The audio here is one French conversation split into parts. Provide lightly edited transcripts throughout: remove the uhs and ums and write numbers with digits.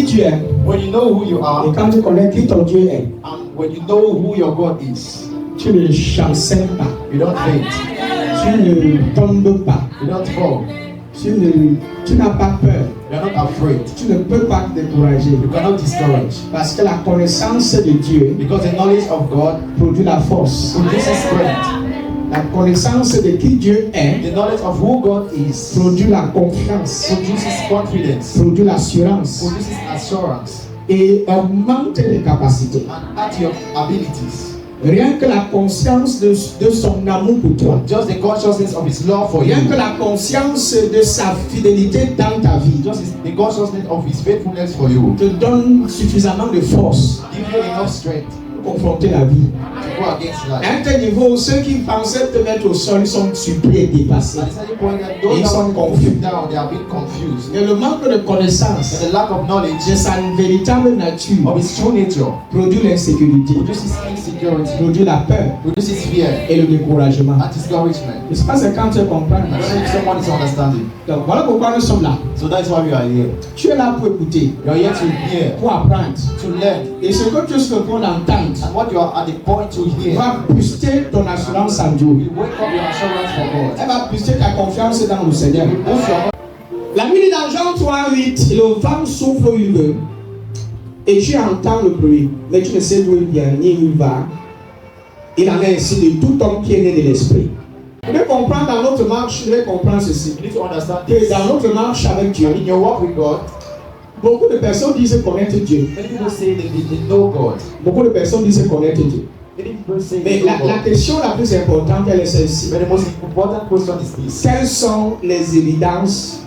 qui tu es, when you know who you et are, quand tu connais qui ton Dieu est, and when you know who your God is, tu ne chancelles pas, you don't faint, tu ne tombes pas, you don't fall, tu n'as pas peur, you are not afraid, tu ne peux pas te décourager. you cannot discourage. Parce que la connaissance de Dieu Because the knowledge of God produit la force. produces strength. La connaissance de qui Dieu est The knowledge of who God is produit la confiance, produces confidence, produit l'assurance produces assurance, et augmente les capacités. and add your abilities. Rien que la conscience de son amour pour toi, Just the consciousness of His love for you, rien que la conscience de sa fidélité dans ta vie, the consciousness of His faithfulness for you, te donne suffisamment de force give you enough strength pour confronter la vie. to go against life. À un tel niveau, ceux qui pensaient te mettre au sol sont surpris et dépassés. At a certain point, that those Ils that sont want to confus. put you down, they are being confused. Et le manque de connaissance And the lack of knowledge de sa véritable nature of His true nature produit l'insécurité, produces insecurity, produit la peur produces fear et le découragement. and discouragement. Je ne sais pas c'est quand tu comprends. I don't know if someone is understanding. Donc voilà pourquoi nous sommes là. So that's why we are here. Tu es là pour écouter, You are here to hear, pour apprendre. to learn, Et ce que tu es sur le point d'entendre and what you are at the point to hear va booster ton assurance en Dieu. will wake up your assurance for God. Elle va booster ta confiance dans le Seigneur. Boost your La Bible dit dans Jean 3:8, le vent souffle où il veut et tu entends le bruit, mais tu ne sais d'où il vient ni où il va. Il en est ainsi de tout homme qui est né de l'esprit. Vous devez comprendre dans notre marche, vous devez comprendre ceci. You need to understand Que this. dans notre marche avec Dieu, In your walk with God, beaucoup de personnes disent connaître Dieu. many people say they know God. Beaucoup de personnes disent connaître Dieu. Many people say Mais they know la God. question la plus importante, elle est celle-ci. But the most important question is this. Quelles sont les évidences?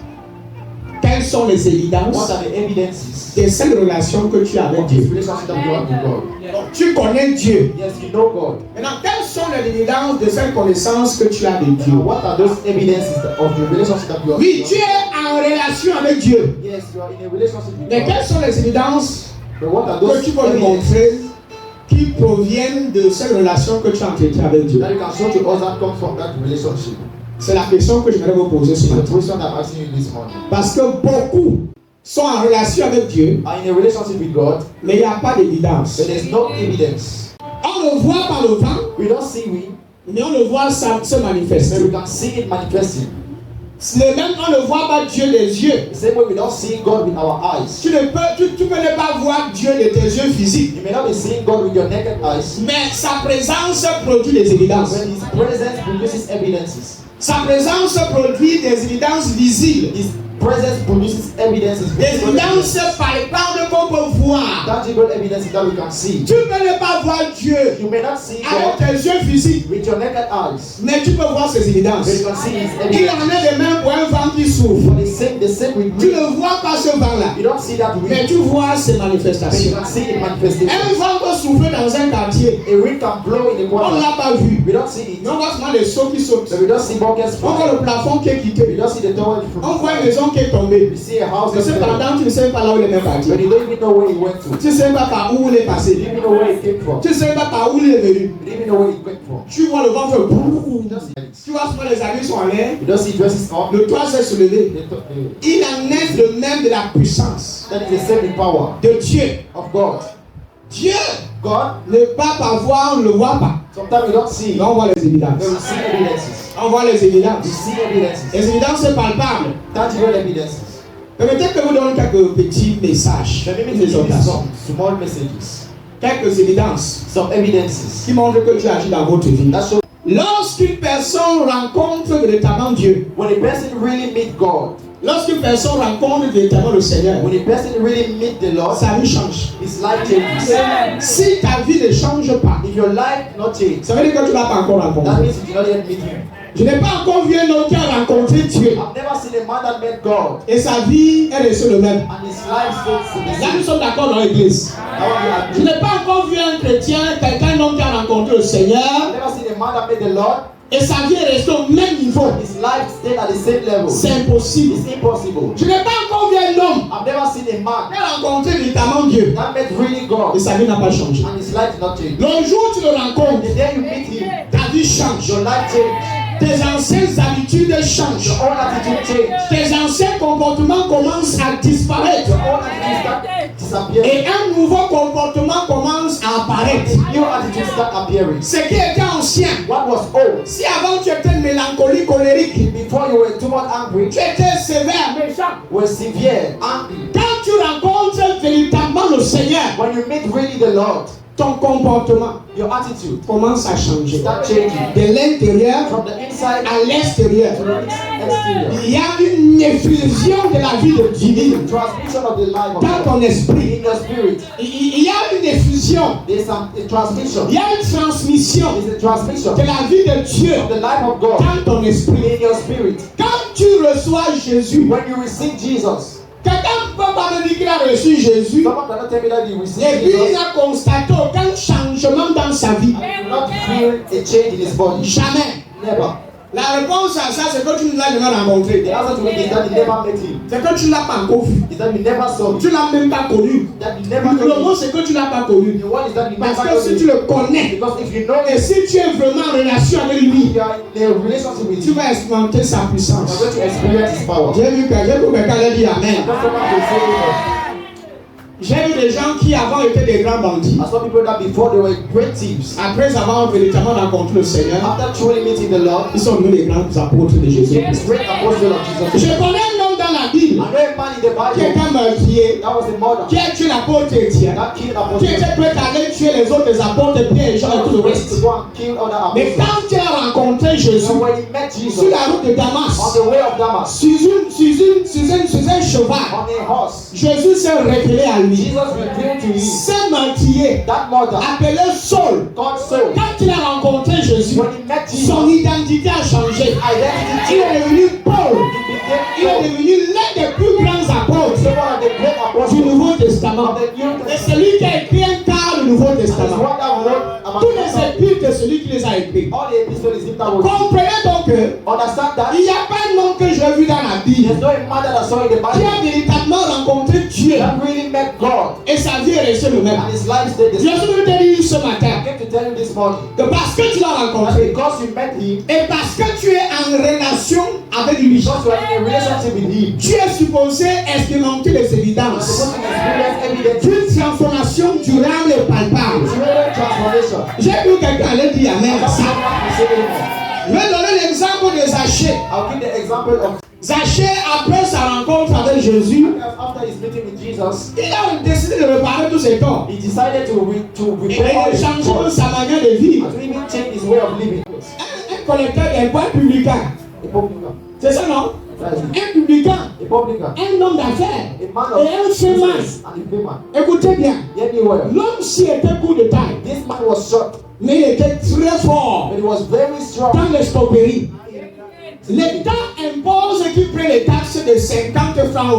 Quelles sont les évidences What are the evidences de cette relation que tu as avec of this Dieu? relationship that you have with God? Donc, tu connais Dieu. Yes, you know God. Maintenant, quelles sont les évidences de cette connaissance que tu as de Dieu? What are those evidences of the relationship that you have Oui, with tu God? es en relation avec Dieu. Yes, you are in a relationship with Mais God. quelles sont les évidences But what are que those tu peux lui evidences montrer qui proviennent de cette relation que tu as entretenue avec Dieu? that you can show to us that comes from that relationship? C'est la question que je vais vous poser ce It's the matin. question I'm asking you this morning. Parce que beaucoup sont en relation avec Dieu, Are in a relationship with God, mais il n'y a pas d'évidence. but there's no evidence. On le voit par le vent, We don't see wind, mais on le voit se but manifester. we can see it manifesting. Le même, on ne voit pas Dieu des yeux. The same way we don't see God with our eyes. Tu peux ne pas voir Dieu de tes yeux physiques, You may not be seeing God with your naked eyes, mais sa présence produit des évidences. when His presence produces evidences. Sa présence produit des évidences visibles, His presence produces evidences. des évidences palpables qu'on peut voir. Tangible evidences that we can see. Tu peux ne pas voir Dieu You may not see avec God tes yeux physiques, with your naked eyes, mais tu peux voir ses but évidences. you can see His Il evidence. en est de même pour un vent qui souffle. But the same with Tu wind. ne vois pas ce vent-là, You don't see that mais wind, tu vois ses but you manifestations. can see it manifesting. Un vent peut souffler dans un quartier, A wind can blow in the on ne corner. l'a pas vu. We don't see it. Mais on voit seulement les sauts qui sautent. So we don't see buckets On voit flying. le plafond qui est We quitté. don't see the tower On voit une from. maison qui est tombée. We see a house Mais that's falling. cependant, tu ne sais pas là où il est parti. But you don't even know where he went to. Tu ne sais pas par où il est You passé. don't even know where he came from. Tu ne sais pas par où il est venu. You don't even know where he went from. Tu vois le vent faire boum. You don't see it. Tu vois seulement les habits sont en l'air. You don't see dresses on. Le toit s'est soulevé. The- Il en est de même de la puissance That is the same power de Dieu. of God. Dieu God, ne pas par voir, on ne le voit pas. sometimes we don't see, Mais on voit les but we évidences. see evidences. On voit les We évidences. see evidences. Les évidences sont palpables. Tangible evidences. Peut-être que vous donne quelques petits messages, Let me des give you exhortations, some small messages, quelques évidences some evidences qui montrent que Dieu agit dans votre vie. that show Lorsqu'une personne rencontre véritablement Dieu, when a person really meet God, lorsqu'une personne rencontre véritablement le Seigneur, when a person really meet the Lord, sa vie change. his life changes. Si ta vie ne change pas, If your life not change, ça veut dire que tu ne l'as pas encore that rencontré. means you did not yet meet Him. Je n'ai pas encore vu un homme qui a rencontré Dieu I've never seen a man that met God et sa vie est restée le même. and his life stays the Là, nous same. sommes d'accord dans l'église. That one we Je agree. n'ai pas encore vu un chrétien, quelqu'un homme qui a rencontré le I've Seigneur never seen a man that met the Lord et sa vie est restée au même niveau. and his life stayed at the same level. C'est impossible. It's impossible. Je n'ai pas encore vu un homme I've never seen a man qui a rencontré véritablement Dieu that met really et God sa vie n'a pas changé. and his life did not change. Le jour où tu le rencontres, The day you meet Him, ta vie change. your life changes. Tes anciennes habitudes changent. Your own attitude change. Tes anciens comportements commencent à disparaître. Your own attitude start disappearing. Et un nouveau comportement commence à apparaître. New attitude start appearing. Ce qui était ancien. What was old? Si avant tu étais mélancolique, colérique, Before you were too much angry, tu étais sévère, méchant. were severe, angry. Quand tu rencontres véritablement le Seigneur, When you meet really the Lord, ton comportement your attitude commence à changer. start changing. De l'intérieur From the inside à l'extérieur. to the exterior. Il y a une effusion de la vie de divine Transmission of the life of dans God ton esprit. in your spirit. Il y a une effusion, There's a transmission. il y a une transmission There's a transmission de la vie de Dieu of the life of God dans ton esprit. in your spirit. Quand tu reçois Jésus, When you receive Jesus, quelqu'un ne peut pas me dire qu'il a reçu Jésus someone cannot tell me that you receive et puis il Jesus a constaté aucun changement dans sa vie. and you not feel a change in his body. Jamais. Never. La réponse à ça, c'est que tu ne l'as jamais rencontré. The answer to it is that you never met him. C'est que tu ne l'as pas encore vu. Is that you never saw him. Tu ne l'as même pas connu. That you never Le know mot, him. c'est que tu ne l'as pas connu. The one is that you Parce never que know si tu him. le connais Because if you know et him, si tu es vraiment en relation avec lui, you are in a relationship with tu him, vas expérimenter sa you puissance. are going to experience his power. J'ai vu quelqu'un a dit Amen. Not someone to say it. J'ai vu des gens qui avant étaient des grands bandits. I saw people that before they were great thieves. Après avoir véritablement rencontré le Seigneur, After truly meeting the Lord, ils sont devenus les grands apôtres de Jésus. the great apostle of Jesus. Je connais un homme dans la Bible I know a man in the qui Bible était meurtrier, that was a murderer. qui a tué l'apôtre Étienne, That killed qui apostle. était prêt à aller tuer les autres apôtres, Pierre, Jean et tout le To reste. go and kill other Mais apostles. quand il a rencontré Jésus So when he met sur Jesus la route de on Damas, the way of Damas, sur un cheval, on a horse, Jésus s'est révélé à lui. Jesus revealed to him Ce meurtrier, that murder appelé Saul, called Saul. quand il a rencontré Jésus, When he met Jesus, son identité a changé. Il identity est devenu Paul. became Il est devenu l'un des plus grands apôtres someone of the great du apostles Nouveau Testament. of the New Et Testament. c'est lui qui a écrit un quart du Nouveau And he's Testament. one that wrote Tous among les épîtres, c'est celui qui les a écrits. all the epistles is him that wrote. Comprenez donc que Understand that il n'y a pas un homme que j'ai vu dans la Bible there's no man that I saw in the qui Bible a véritablement rencontré Dieu that really met God et sa vie est restée le même. and his life stayed the Je same. suis venu te dire ce I matin came to tell you this morning que parce que tu l'as that rencontré because you met him, et parce que tu es en relation avec lui, because you are in a relationship with him, tu es supposé expérimenter les you are évidences supposed to experience evidence, d'une transformation durable et palpable. real transformation. J'ai vu quelqu'un aller dire Amen à ça. Someone to say amen. Je vais donner l'exemple de Zachée. I'll give the example of Zachée, après sa rencontre avec Jésus, after his meeting with Jesus, il a décidé de réparer tous ses torts he decided to et repair all de his changer faults sa manière de vivre. and to even change his way of living. Un collecteur d'impôts publicain, A publican. c'est ça non? That is it. Un publicain, A publican. un homme d'affaires A man et un of chemin. business and a payman. Écoutez bien, Hear me well. l'homme ci était court de taille, This man was short, mais il était très fort but he was very strong. dans l'escroquerie. L'État impose qu'il prenne les taxes de 50 francs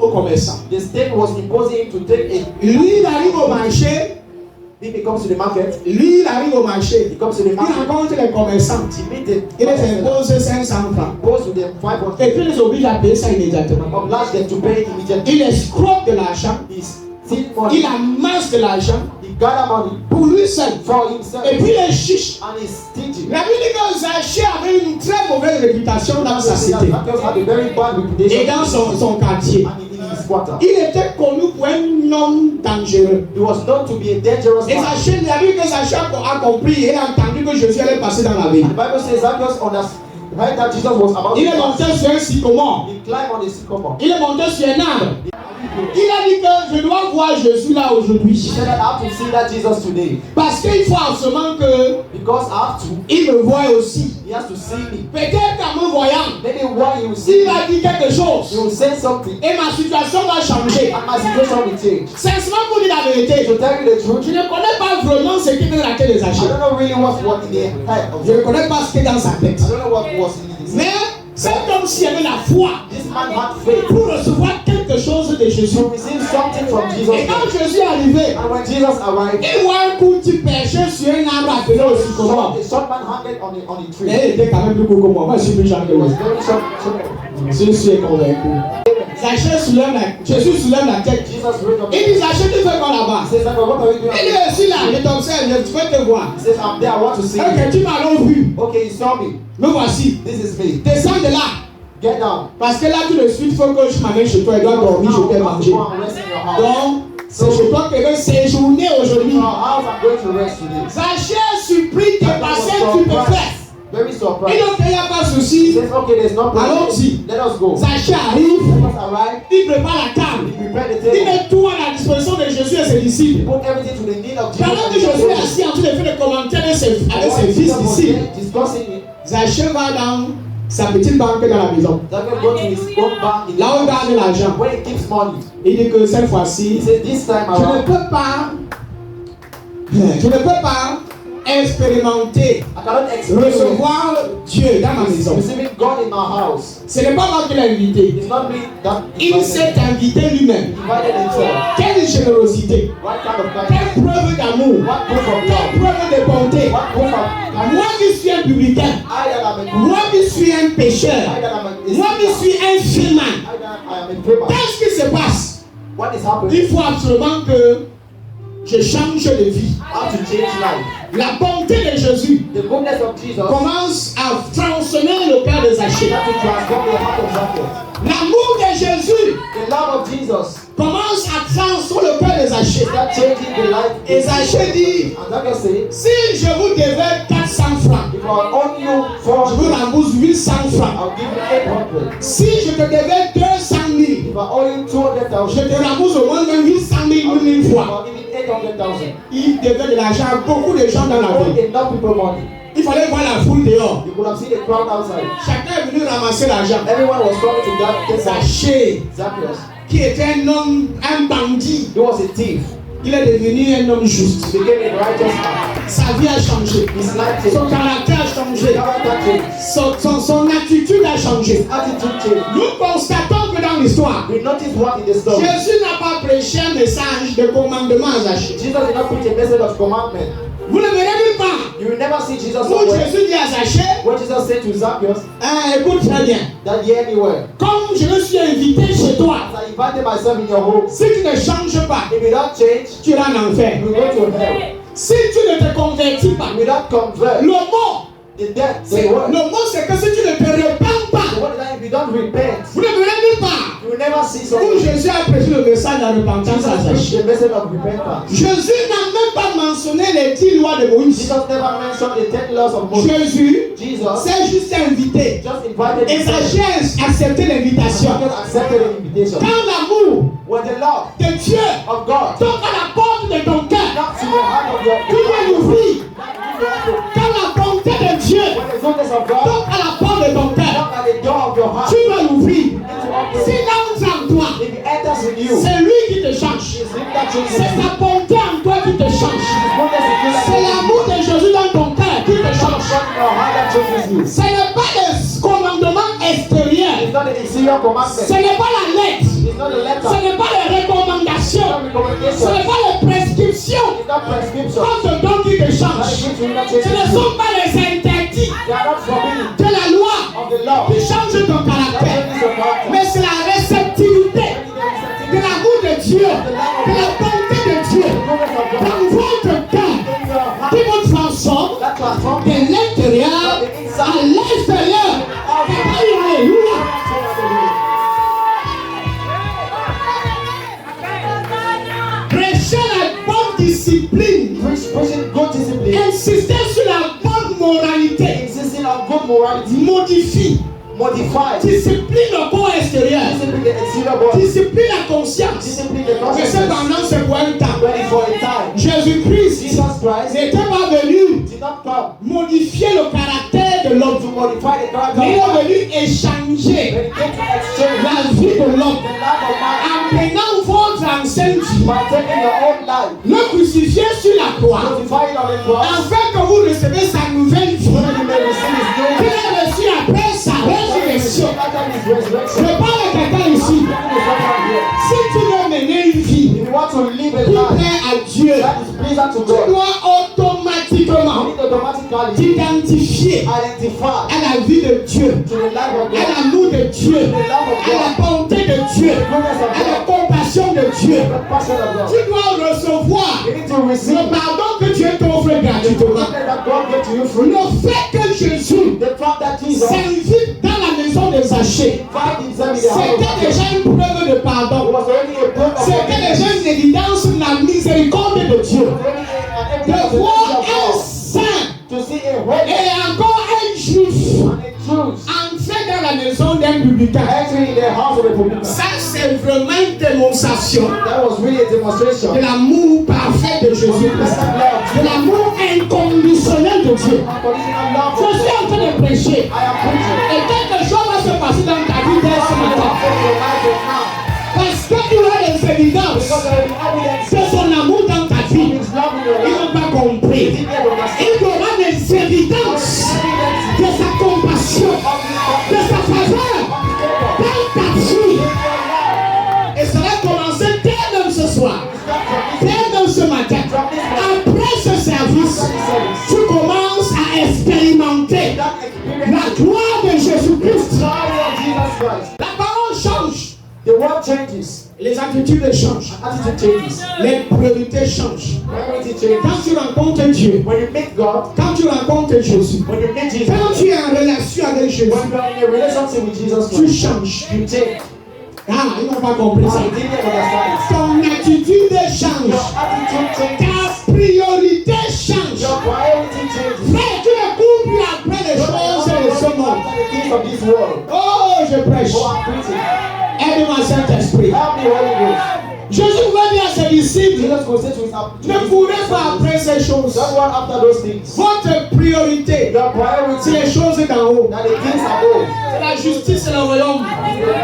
aux commerçants. The state was imposing him to take a. Lui, il arrive au marché, If he comes to the market, lui, il arrive au marché, he comes to the il market. rencontre les commerçants, He meets the. il les impose 500 francs. Goes to them 500. Et puis il les oblige à payer ça immédiatement. Oblige them to pay immediately. Il escroque de l'argent, He steals money. il amasse de l'argent He gather money pour lui seul. for himself. Et puis il est chiche. And he's stingy. La Bible dit que Zachée avait une très mauvaise réputation dans sa cité Zacchaeus had a very bad reputation et dans son quartier. and in his quarter. Il était connu pour un homme dangereux. He was known to be a dangerous Et man. Zachée, il a vu que Zachée a compris et il a entendu que Jésus allait passer dans la ville. The Bible says Zacchaeus heard that Jesus was about Il to est pass. monté sur un sycomore. He climbed on the sycamore. Il est monté sur un arbre. Il a dit que je dois voir Jésus là He aujourd'hui. said that I have to see that Jesus today Parce qu'il faut absolument que because I have to. il me voie aussi. He has to see me. Peut-être qu'en me voyant, Maybe while he will see il me, va dire quelque he chose. will say something Et ma situation va changer. and my situation will change. Sincèrement, pour dire la vérité, To tell you the truth, je ne connais pas vraiment ce qui est dans la tête de I Zachée. don't know really what's what in the head of Je ne him. connais pas ce qui est dans sa tête. I don't know what was in his head. Mais cet homme-ci avait la foi This man had faith pour recevoir quelque chose de Jésus. to receive something from Jesus. Et quand Jésus est arrivé, And when Jesus arrived, il voit un coutil perché sur un arbre appelé au sycomore. a short man hanging on a tree. Mais il était quand même plus court que moi. Moi, je suis plus jeune que He was lui. very short. Je suis convaincu. Jésus soulève la tête. Jesus raised up. Il dit Zachée, tu fais quoi là-bas? He says, Zacchaeus, what are you doing? Il dit, je suis là, je t'observe, je veux te voir. He says, I'm there, I want to see you. Ok, tu m'as donc vu. Okay, you saw me. Me voici. This is me. Descends de là. Get down. Parce que là, tout de suite, il faut que je m'amène chez toi. Il doit dormir, je vais manger. Go and rest in your house. Donc, c'est chez toi que je vais séjourner aujourd'hui. In your house, I'm going to rest today. Zachée supplie de passer, tu peux faire. Very Et surprised. donc, il n'y a pas de He souci. says, okay, there's no problem. Allons-y. Let us go. Zachée arrive, Let us arrive. il prépare la table. We prepare the Il table. met tout à la disposition de Jésus et ses disciples. Put everything to the need of Jesus. Pendant que Jésus est assis en train de faire des commentaires avec ses fils disciples, Discussing it. Zachée va dans sa petite banque dans la maison. Zacchaeus go to his own bank in the Là où il garde l'argent. where he keeps money. Il dit que cette He fois-ci, says, this time je ne around, peux pas expérimenter, I cannot experience recevoir Dieu dans ma maison. receiving God in my house. Ce n'est pas moi qui l'ai invité. It's not me that Il s'est invité lui-même. invited himself. Quelle générosité, What kind of kindness? quelle preuve d'amour, What proof of quelle love? preuve de bonté. What proof of kindness? Moi qui suis un publicain, I that am a moi qui suis un I pécheur, that am a moi qui suis un filman. I that I am a paper. Qu'est-ce qui se passe? What is happening? Il faut absolument que je change de vie. How to change life? La bonté de Jésus The goodness of Jesus commence à transformer le cœur de Zachée. has to transform the heart of Zacchaeus. L'amour de Jésus The love of Jesus commence à transformer le cœur de Zachée. start changing the life. Et Zachée dit, And Zacchaeus said, si je vous devais 400 francs, if I owe you je vous 400, rembourse 800 francs. I'll give you 800. Si je te devais 200 000, If I owe you 200,000, je te rembourse au moins 800 000 1000 fois. I'll give you 800,000. Il devait de l'argent à beaucoup de gens dans la Owed vie. enough people money. Il fallait voir la foule dehors. You could have seen the crowd outside. Chacun est venu ramasser l'argent. Everyone was coming to that money. Zachée, Zacchaeus, qui était un homme, un bandit, he was a thief. il est devenu un homme juste. He became a righteous man. Sa vie a changé. His life Son changed. caractère a His changé. character changed. Son attitude a changé. His attitude changed. Nous constatons que dans l'histoire, We notice what in the story. Jésus n'a pas prêché un message de commandement à Zachée. Jesus did not preach a message of commandment. Vous ne verrez nulle part You will never see Jesus où somewhere. Jésus dit à Zachée, What Jesus said to Zacchaeus, écoute très bien, that he anywhere. comme je me suis invité chez toi, As I invited myself in your home, si tu ne changes pas, if you don't change, tu iras en enfer. you will go to hell. Si tu ne te convertis pas, If you don't convert, le mot, the death, the word. le mot c'est que si tu ne te repens pas, The word is that if you don't repent, vous ne verrez nulle part you will never see où someone. Jésus a prêché le message de la repentance à Jesus preached Zachée. the message of repentance. Jésus n'a même pas mentionné les 10 lois de Moïse. Jesus never mentioned the 10 laws of Moses. Jésus Jesus s'est juste invité. just invited Et Zachée a accepté l'invitation. just accepted the invitation. Quand l'amour When the love de Dieu of God toque à la porte de ton cœur, knocks to the heart of your tu dois l'ouvrir. when Quand la bonté de Dieu the goodness of God toque à la porte de ton cœur, knock at the door of your heart, tu dois l'ouvrir. into open. S'il entre en toi, If it enters in you, c'est lui qui te change. it's him that changes C'est you. sa bonté en toi qui te change. Goodness in you that C'est l'amour de Jésus dans ton cœur qui te change. in your heart that changes you. Ce n'est pas le commandement extérieur. It's not the exterior Ce commandment. n'est pas la lettre. It's not the Ce letter. n'est pas les It's recommandations. not Ce recommendation. n'est pas les prescriptions. It's not prescription. Quand te donne qui te That change. is which will not Ce change ne you. sont pas les interdits They are not forbidden de la loi of the law. qui changent ton That caractère. changes your character. Mais c'est la réceptivité de l'amour de Dieu, de la bonté de Dieu Goodness of God dans votre cœur in your heart qui vous transforme that transforms de l'intérieur à l'extérieur. Alléluia. Prêchez la bonne discipline. Preaching good discipline, Insistez sur la bonne moralité. insisting on good morality, Modifie. modify, Discipline le corps extérieur. discipline the exterior body, Discipline la conscience. discipline the Mais conscience. cependant, c'est pour un temps. Ready for a time. Jésus-Christ Jesus Christ n'était pas venu did not come modifier le caractère de to l'homme. modify the character Mais il of est man. venu échanger When he came to exchange la vie de l'homme the life of man en prenant votre ancienne vie, by taking your own life, le crucifier sur la croix, modify it on the cross, afin que vous recevez sa nouvelle vie so that you may receive his new qu'il life. a reçue après sa résurrection. After his resurrection. Je parle à quelqu'un ici. Si tu veux mener une vie If you want to live a qui life plaît à Dieu, that is pleasing to tu God, dois automatiquement you need to automatically d'identifier identify à la vie de Dieu, to the life of à God, l'amour de Dieu, à la bonté de Dieu, à la compassion de Dieu. the passion of God. Tu dois recevoir You need to receive le pardon que Dieu t'offre gratuitement. that God gave to you free. Le fait que Jésus The fact that Jesus s'invite dans la maison des Zachée, invited himself in the house of c'était God déjà une preuve de pardon. was already a proof of C'était déjà une évidence de la miséricorde de Dieu. De voir un saint to see a holy et encore un juif and a Jews entrer dans la maison d'un publicain. entering in the house of a publican. Ça, c'est vraiment une démonstration That was really a demonstration de l'amour parfait de Jésus-Christ, de l'amour inconditionnel de Dieu. unconditional love. Je suis en train de prêcher I am preaching. et quelque chose va se passer dans ta vie dès ce matin. Parce qu'il y a des évidences Because there is evidence de son amour dans ta vie. of his love in your Ils life. n'ont pas compris. They didn't understand. Il y aura des évidences de sa compassion, de sa faveur dans ta vie. Et ça va commencer dès même ce soir, dès même ce matin. Après ce service, tu commences à expérimenter la gloire de Jésus-Christ. La parole change, The world changes. les attitudes changent, Attitude changes. les priorités changent. Priority changes. Quand tu rencontres Dieu, When you meet God, quand tu rencontres Jésus, when you meet Jesus, quand tu es en relation avec Jésus, when you are in a relationship with Jesus tu Christ, changes. you change. Ah, ils n'ont pas compris ça. I didn't understand it. Ton attitude Your change. attitude changes. Ta priorité change. Your priority changes. Frère, tu ne cours plus après les choses de ce monde. After the things of this world. Oh, je prêche. Oh, I'm preaching. Aide-moi, Saint-Esprit. Help me, Holy Ghost. Jésus va dire à ses disciples, Jesus will say to his ne courez pas après ces choses. don't run after those things. Votre priorité, Your c'est priority les choses d'en haut. that the things above. C'est la justice et le royaume.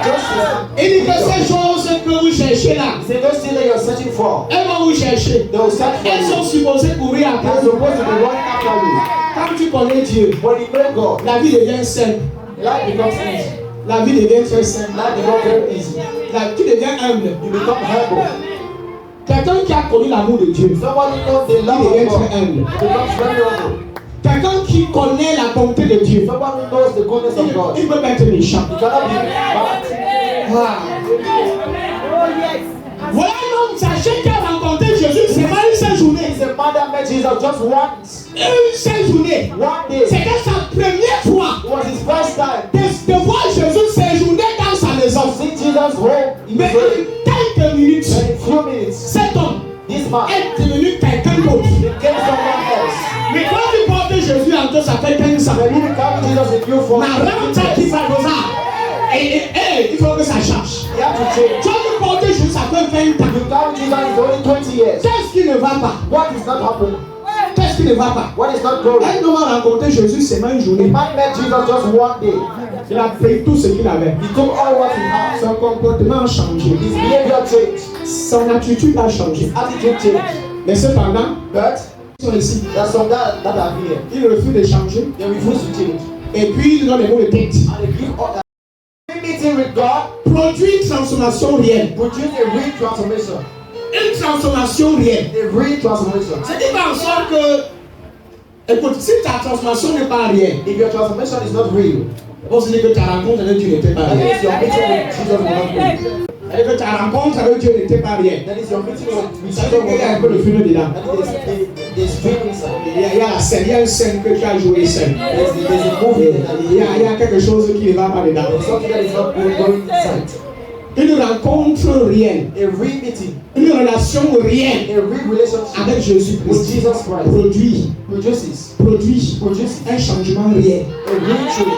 Justice. Il dit que ces choses que vous cherchez là, Say those things that you're searching for. elles vont vous chercher. They will search for Elles sont you. supposées courir They're après. supposed to be running after you. Quand tu connais Dieu, When you know God, la vie devient simple. life becomes easy. La vie devient très simple. Life becomes very easy. Tu deviens humble. You become humble. Quelqu'un qui a connu l'amour de Dieu, Somebody knows the love il devient of God. très humble. Becomes very humble. Quelqu'un qui connaît la bonté de Dieu, Somebody knows the goodness of God. il peut être méchant. You cannot be bad. Ah. Voilà un homme sachez qui a rencontré Jésus, c'est pas une seule journée. He's a man that met Jesus just once. Une seule journée. One day. C'était sa première fois It was his first time de voir Jésus séjourner dans sa to maison. see Jesus home in Mais his home. en quelques minutes, And in few minutes, cet homme this man est devenu quelqu'un d'autre. became someone else. Mais quand tu portes Jésus en toi, ça fait 15 ans. When you become Jesus in you for Ma rente qui va comme ça. Il faut que ça change. you have to change. Quand tu portes Jésus, ça fait 20 ans. You come Jesus is only 20 years. Qu'est-ce qui ne va pas? What is not happening? Qu'est-ce qui ne va pas? What is not going? Un homme a rencontré Jésus seulement une The journée. man met Jesus just one day. Il a pris tout ce qu'il avait. He took all what he had. Son comportement a changé. His behavior changed. Son attitude a changé. Attitude changed. Mais cependant, But ils sont ici. there's some that are here. Ils refusent de changer. They refuse to change. Et puis, ils donnent des mots de tête. And they give all that. Meeting with God Produit une transformation réelle. produce a real transformation. Une transformation réelle. A real transformation. Ce qui fait en sorte que, écoute, si ta transformation n'est pas réelle, If your transformation is not real, on se dit que ta rencontre avec Dieu n'était pas that réelle. means your meeting with Jesus will not be real. C'est-à-dire que ta rencontre avec Dieu n'était pas réelle. That is your meeting with Ça Jesus veut will dire qu'il y a un not peu be de real. film dedans. That is there's film inside. Il y a la scène, il y a une scène que tu as joué scène. There's a movie that Il y a quelque chose qui ne va pas dedans. there's something that is not going inside. Une rencontre réelle, A real meeting, une relation réelle a real relationship avec with Jésus-Christ Jesus Christ produit un changement réel. a real change.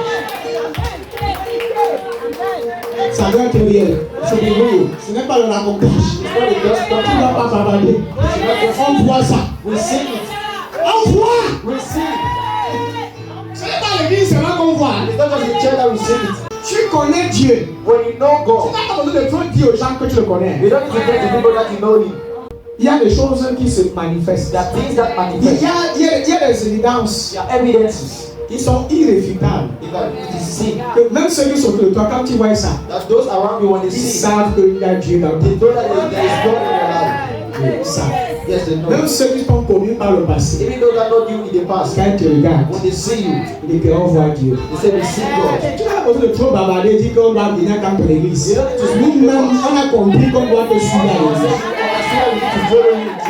Ça doit être réel. C'est réel. Ce n'est pas le racontage. It's not a just Tu ne talking dois about. pas bavarder. On voit ça. We see it. On voit. We see it. Ce n'est pas l'église seulement qu'on voit. It's not just the church that we see it. Tu connais Dieu. When you know Tu God, n'as pas besoin de trop dire aux gens que tu le connais. you don't need to tell the people that you know Him. Il y a des choses qui se manifestent. There are things that Il manifest. y a des évidences There are evidences. qui sont irréfutables. It is seen. Que même ceux qui sont autour de toi, quand tu vois ça, That those around you, when they ils see it, savent qu'il y a Dieu dans they toi. know that there is God in your life. Ils savent. Yes, they know. Même ceux qui sont connus par le passé, Even though they know you in the past, quand ils te regardent, when they see you, ils disent qu'on voit Dieu. they say we see God. Tu n'as pas besoin de trop bavarder, dire qu'on doit venir quand tu es l'église. You don't need to speak Nous-mêmes, on a compris qu'on doit te suivre à l'église.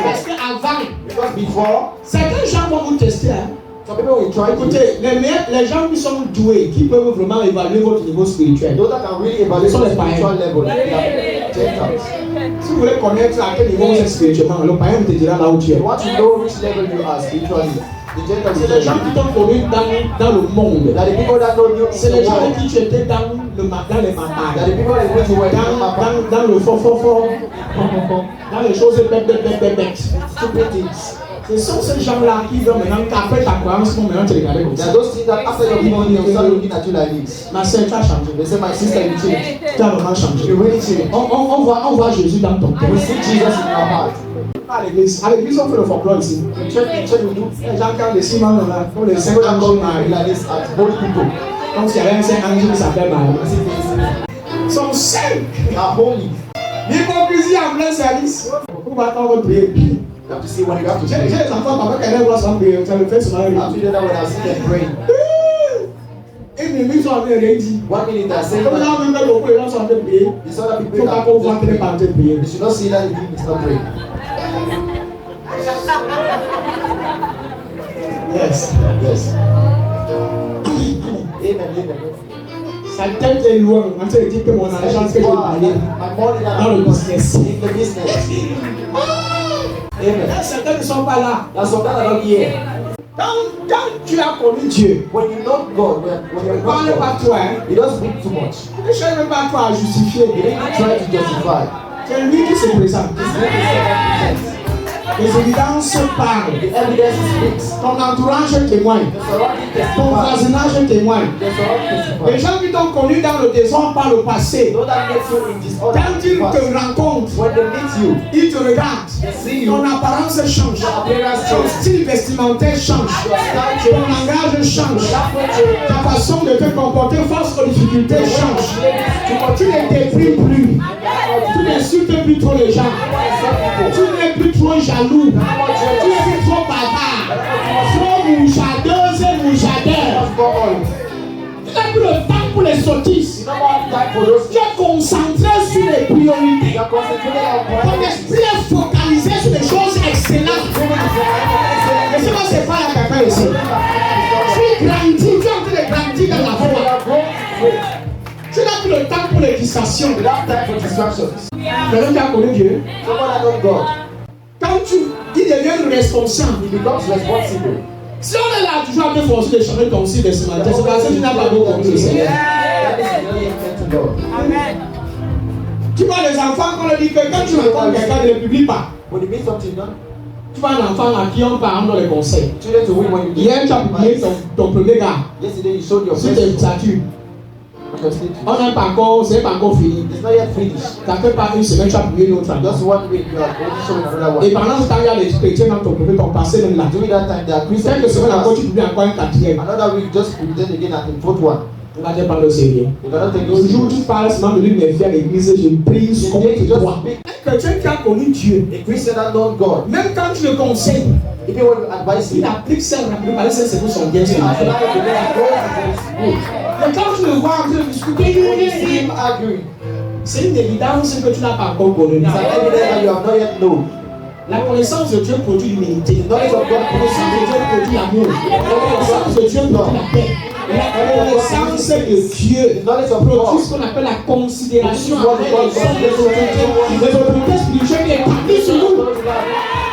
Parce Because qu'avant, before, certains gens vont vous tester. Hein. some people will try to. Écoutez, les gens qui sont doués, qui peuvent vraiment évaluer votre niveau spirituel. Those that can really evaluate Sont your les païens. spiritual level, they are Gentiles. Si vous voulez connaître à quel niveau vous êtes spirituellement, le païen te dira là où tu es. You want to know which level you are spiritually. The Gentiles C'est will les gens tell qui you. t'ont connu dans le monde. That the people that know you C'est in les the gens avec world. qui tu étais dans les That the mapailles. people in which you were Dans le fort. Dans les choses bêtes. stupid things. Ce sont ces gens-là qui veulent maintenant qu'après ta croyance, vont maintenant te regarder comme There ça. are those things that after your people they will start looking at you like this. Ma soeur, tu as changé. They say, my sister, you changed. Tu as vraiment changé. You really changed. On voit Jésus dans ton cœur. We see Jesus in your heart. À l'église, on fait le folklore ici. In church we do. Les gens quand les ciments là, comme les cinq People that anges come Marie. like this as holy people. Comme s'il y avait un saint ange qui s'appelle Marie. You see things. Ils sont cinq. They are holy. L'hypocrisie en plein service. Pourquoi attendre prier? You have to see when you have to J'ai pray. les enfants, papa, quand ils voient son prier, ça me fait souvent rire. After that, when I see them praying, Et mes amis sont en train de rien dire. 1 minute I say, Comme ça, on veut beaucoup, les gens sont en train de prier. these other Il people faut pas that qu'on voit qu'ils just ne pas en pray. train de prier. They should not see that the people is not praying. Yes. Yes. Amen. Sa tête est loin. On s'est dit que mon argent, que je vais gagner My money that dans I le business. in the business. Amen. Certains ne sont pas là. That's some that are not here. Quand tu as connu Dieu, When you know God, when ne you're parle not pas God, toi. Hein. you don't speak too much. Ne cherche même pas toi à justifier. You didn't try to justify. C'est lui qui se présente. It's really self-represents. Les évidences parlent. The evidence speaks. Ton entourage témoigne. The surrounding Ton testifies. voisinage témoigne. The surrounding Les testifies. gens qui t'ont connu dans le désordre par le passé, Those that met you in disorder, quand ils te rencontrent, when they meet you, ils te regardent. they see you, Ton apparence change. your appearance Ton changes, style vestimentaire change. your style Ton changes, langage change. your language Ta façon de te comporter face aux difficultés change. changes. Tu ne déprimes plus. Tu n'insultes plus trop les gens. Tu n'es plus trop jaloux. Tu n'es plus trop bavard. Trop mouchadeuse et mouchadeur. Tu n'as plus le temps pour les sottises. You don't have time for those Tu es concentré sur les priorités. You are concentrated on Ton priorities. esprit est focalisé sur des choses excellentes. Et c'est moi, c'est pas la caca ici. Tu grandis, tu es en train de grandir dans la foi. Tu n'as plus le temps pour les distractions. You don't have time for distractions. Quelqu'un qui a connu Dieu, Someone that knows God, quand il devient responsable, he becomes responsible. si on est là toujours à te forcer de changer ton style vestimentaire, c'est parce que tu n'as pas beaucoup connu le Seigneur. That is the only intent to God. Tu vois les enfants, on leur dit que quand tu rencontres quelqu'un, ne le publie pas. When you meet something, no? Tu vois un enfant à qui on parle dans les conseils. Children to win when you Hier, tu as publié ton premier gars Yesterday you showed your sur first tes statuts. On n'a pas encore, c'est pas encore fini. It's not yet finished. Ça fait pas une semaine, tu as publié l'autre. Just 1 week, you are already showing another Et one. pendant ce temps, il y a des chrétiens dans ton profil, ton passé même là. During that time, there are Christians. Quelques semaines encore, tu publies encore une quatrième. Another week, just pretend again at the fourth one. On va te parler au sérieux. You cannot take Le those jour où tu parles seulement de lui, mais viens à l'église, je prie The contre day you just toi. speak, Un chrétien qui a connu Dieu, a Christian that knows God, même quand tu le conseilles, even when you advise il him, applique ça rapidement, parce que c'est pour son bien, c'est he la applies fait. the way he goes and it's good. Mais quand tu le vois en train de discuter, When you see him arguing, c'est une évidence que tu n'as pas encore connue. it's an evidence that you have not yet known. La connaissance de Dieu produit l'humilité. The knowledge of God La connaissance de Dieu produit l'amour. La connaissance de Dieu produit la paix. La connaissance de Dieu The knowledge of produit God. ce qu'on appelle la considération envers les hommes, les autorités spirituelles établies sur nous.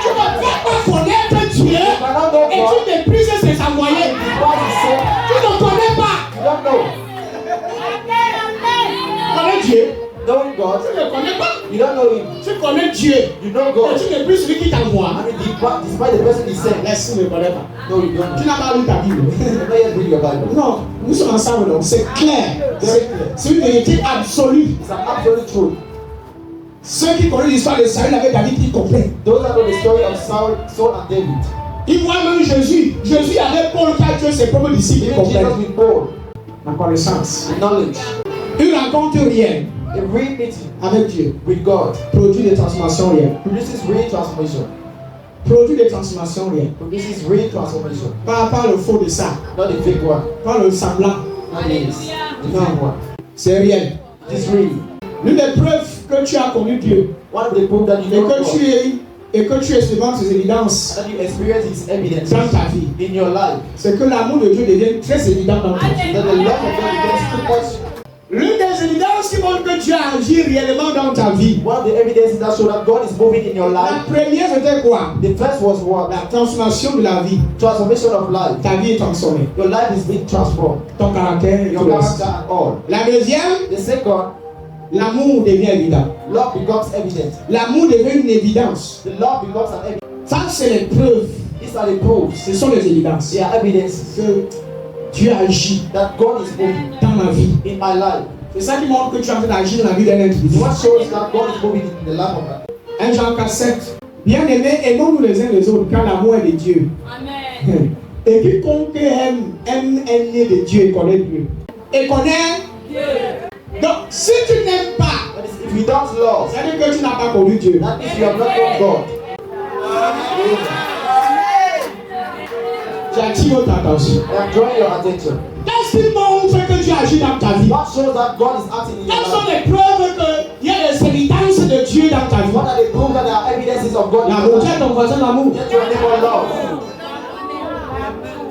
Tu ne peux pas connaître Dieu et tu méprises ses envoyés. God is saying, Tu ne connais pas. you don't know. Tu connais Dieu. Knowing God, Tu ne connais pas. you don't know him. Tu connais Dieu. You know Et God. tu méprises celui qui t'envoie. I mean, despite the person he sent, Laisse, tu ne connais pas. no, you don't Tu know. n'as pas lu ta Bible. You have not yet read your Bible. Non, nous sommes ensemble donc c'est clair. C'est une vérité absolue. It's an absolute truth. Ceux qui connaissent l'histoire de Saül avec David, ils comprennent. Those that know the story of Saul and David, Ils voient même Jésus. Jésus avait Paul qui a tué ses propres disciples, ils even Jesus comprennent. with Paul, La connaissance. the knowledge, Une rencontre réelle a real meeting avec Dieu with God produit des transformations réelles. produces real transformation. Produit de transformation réelle. So this is real transformation, Pas le faux de ça. not the fake one, Pas le semblant. not the fake one. C'est réel. It is real. L'une des preuves que tu as connu Dieu One of the proof that you et know que God, tu expérimentes ces évidences that you experience His evidence dans ta vie, in your life, c'est que l'amour de Dieu devient très évident dans ta vie. that the love of God becomes too much. L'une des évidences qui montre que Dieu agit réellement dans ta vie. One of the evidences that show that God is moving in your La life. première c'était quoi? The first was what? La transformation de la vie. Transformation of life. Ta vie est transformée. Your life is being transformed. Ton caractère et Your tout le reste. character and all. La deuxième, The second, l'amour devient évident. love becomes evident. L'amour devient une évidence. The love becomes an evidence. Ça, c'est les preuves. These are the proofs. Ce sont les évidences They are evidences que Dieu agit that God is moving dans ma vie. in my life. C'est ça qui montre que tu es en train d'agir dans la vie d'un individu. What shows that God is moving in the life of man. 1 Jean 4, 7. Bien-aimés, aimons-nous les uns les autres, car l'amour est de Dieu. Amen. Et quiconque aime est né de Dieu et connaît Dieu. Et connaît Dieu. Donc, si tu n'aimes pas, That is, if you don't love, ça veut dire que tu n'as pas connu Dieu. that means you have not known God. J'attire ta attention. I am drawing your attention. Qu'est-ce qui montre que tu agis dans ta vie? What shows that God is acting in your Quelles sont life? les preuves qu'il y a des évidences de Dieu dans ta vie? What are the proofs that there are evidences of God in your L'amour, dis à life? ton voisin l'amour. Get your neighbor love.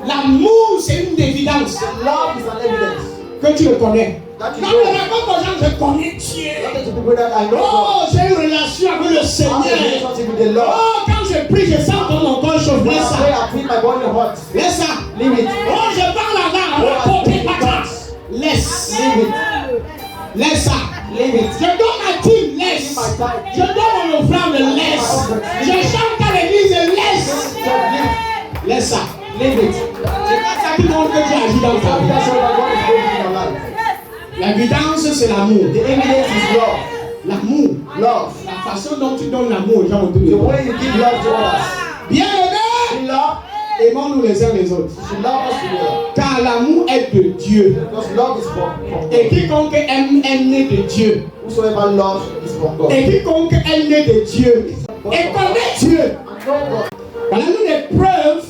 L'amour, c'est une évidence Love is an evidence. que tu le connais. That you Quand know. on raconte aux gens, je connais Dieu. Not to people that I know God. Oh, j'ai une relation avec le I have a Seigneur. relationship with the Lord. Oh, quand je prie, je sens comme mon corps chauffe. When I Laisse pray, ça. I feel my body hot. Laisse ça. Leave it. Oh, je parle là-bas. Oh, I Raconte speak in pas ça. tongues. Laisse. Leave it. Laisse ça. Leave it. Je donne ma dîme, laisse. Je donne mon offrande, laisse. Je chante à l'église, laisse. Just leave. Laisse ça. Leave it. C'est pas ça qui montre que tu agis dans ta That's vie. all that God is doing in your life. L'évidence, c'est l'amour. The evidence is love. L'amour. Love. La façon dont tu donnes l'amour aux gens autour de The toi. way you give love to others. Bien-aimés, In love, aimons-nous les uns les autres. you should love us together. Car l'amour est de Dieu. Because love is from Et God. quiconque aime est né de Dieu. Whosoever loves is from God. Et quiconque est né de Dieu. Et connaît Dieu. And know God. Voilà l'une des preuves.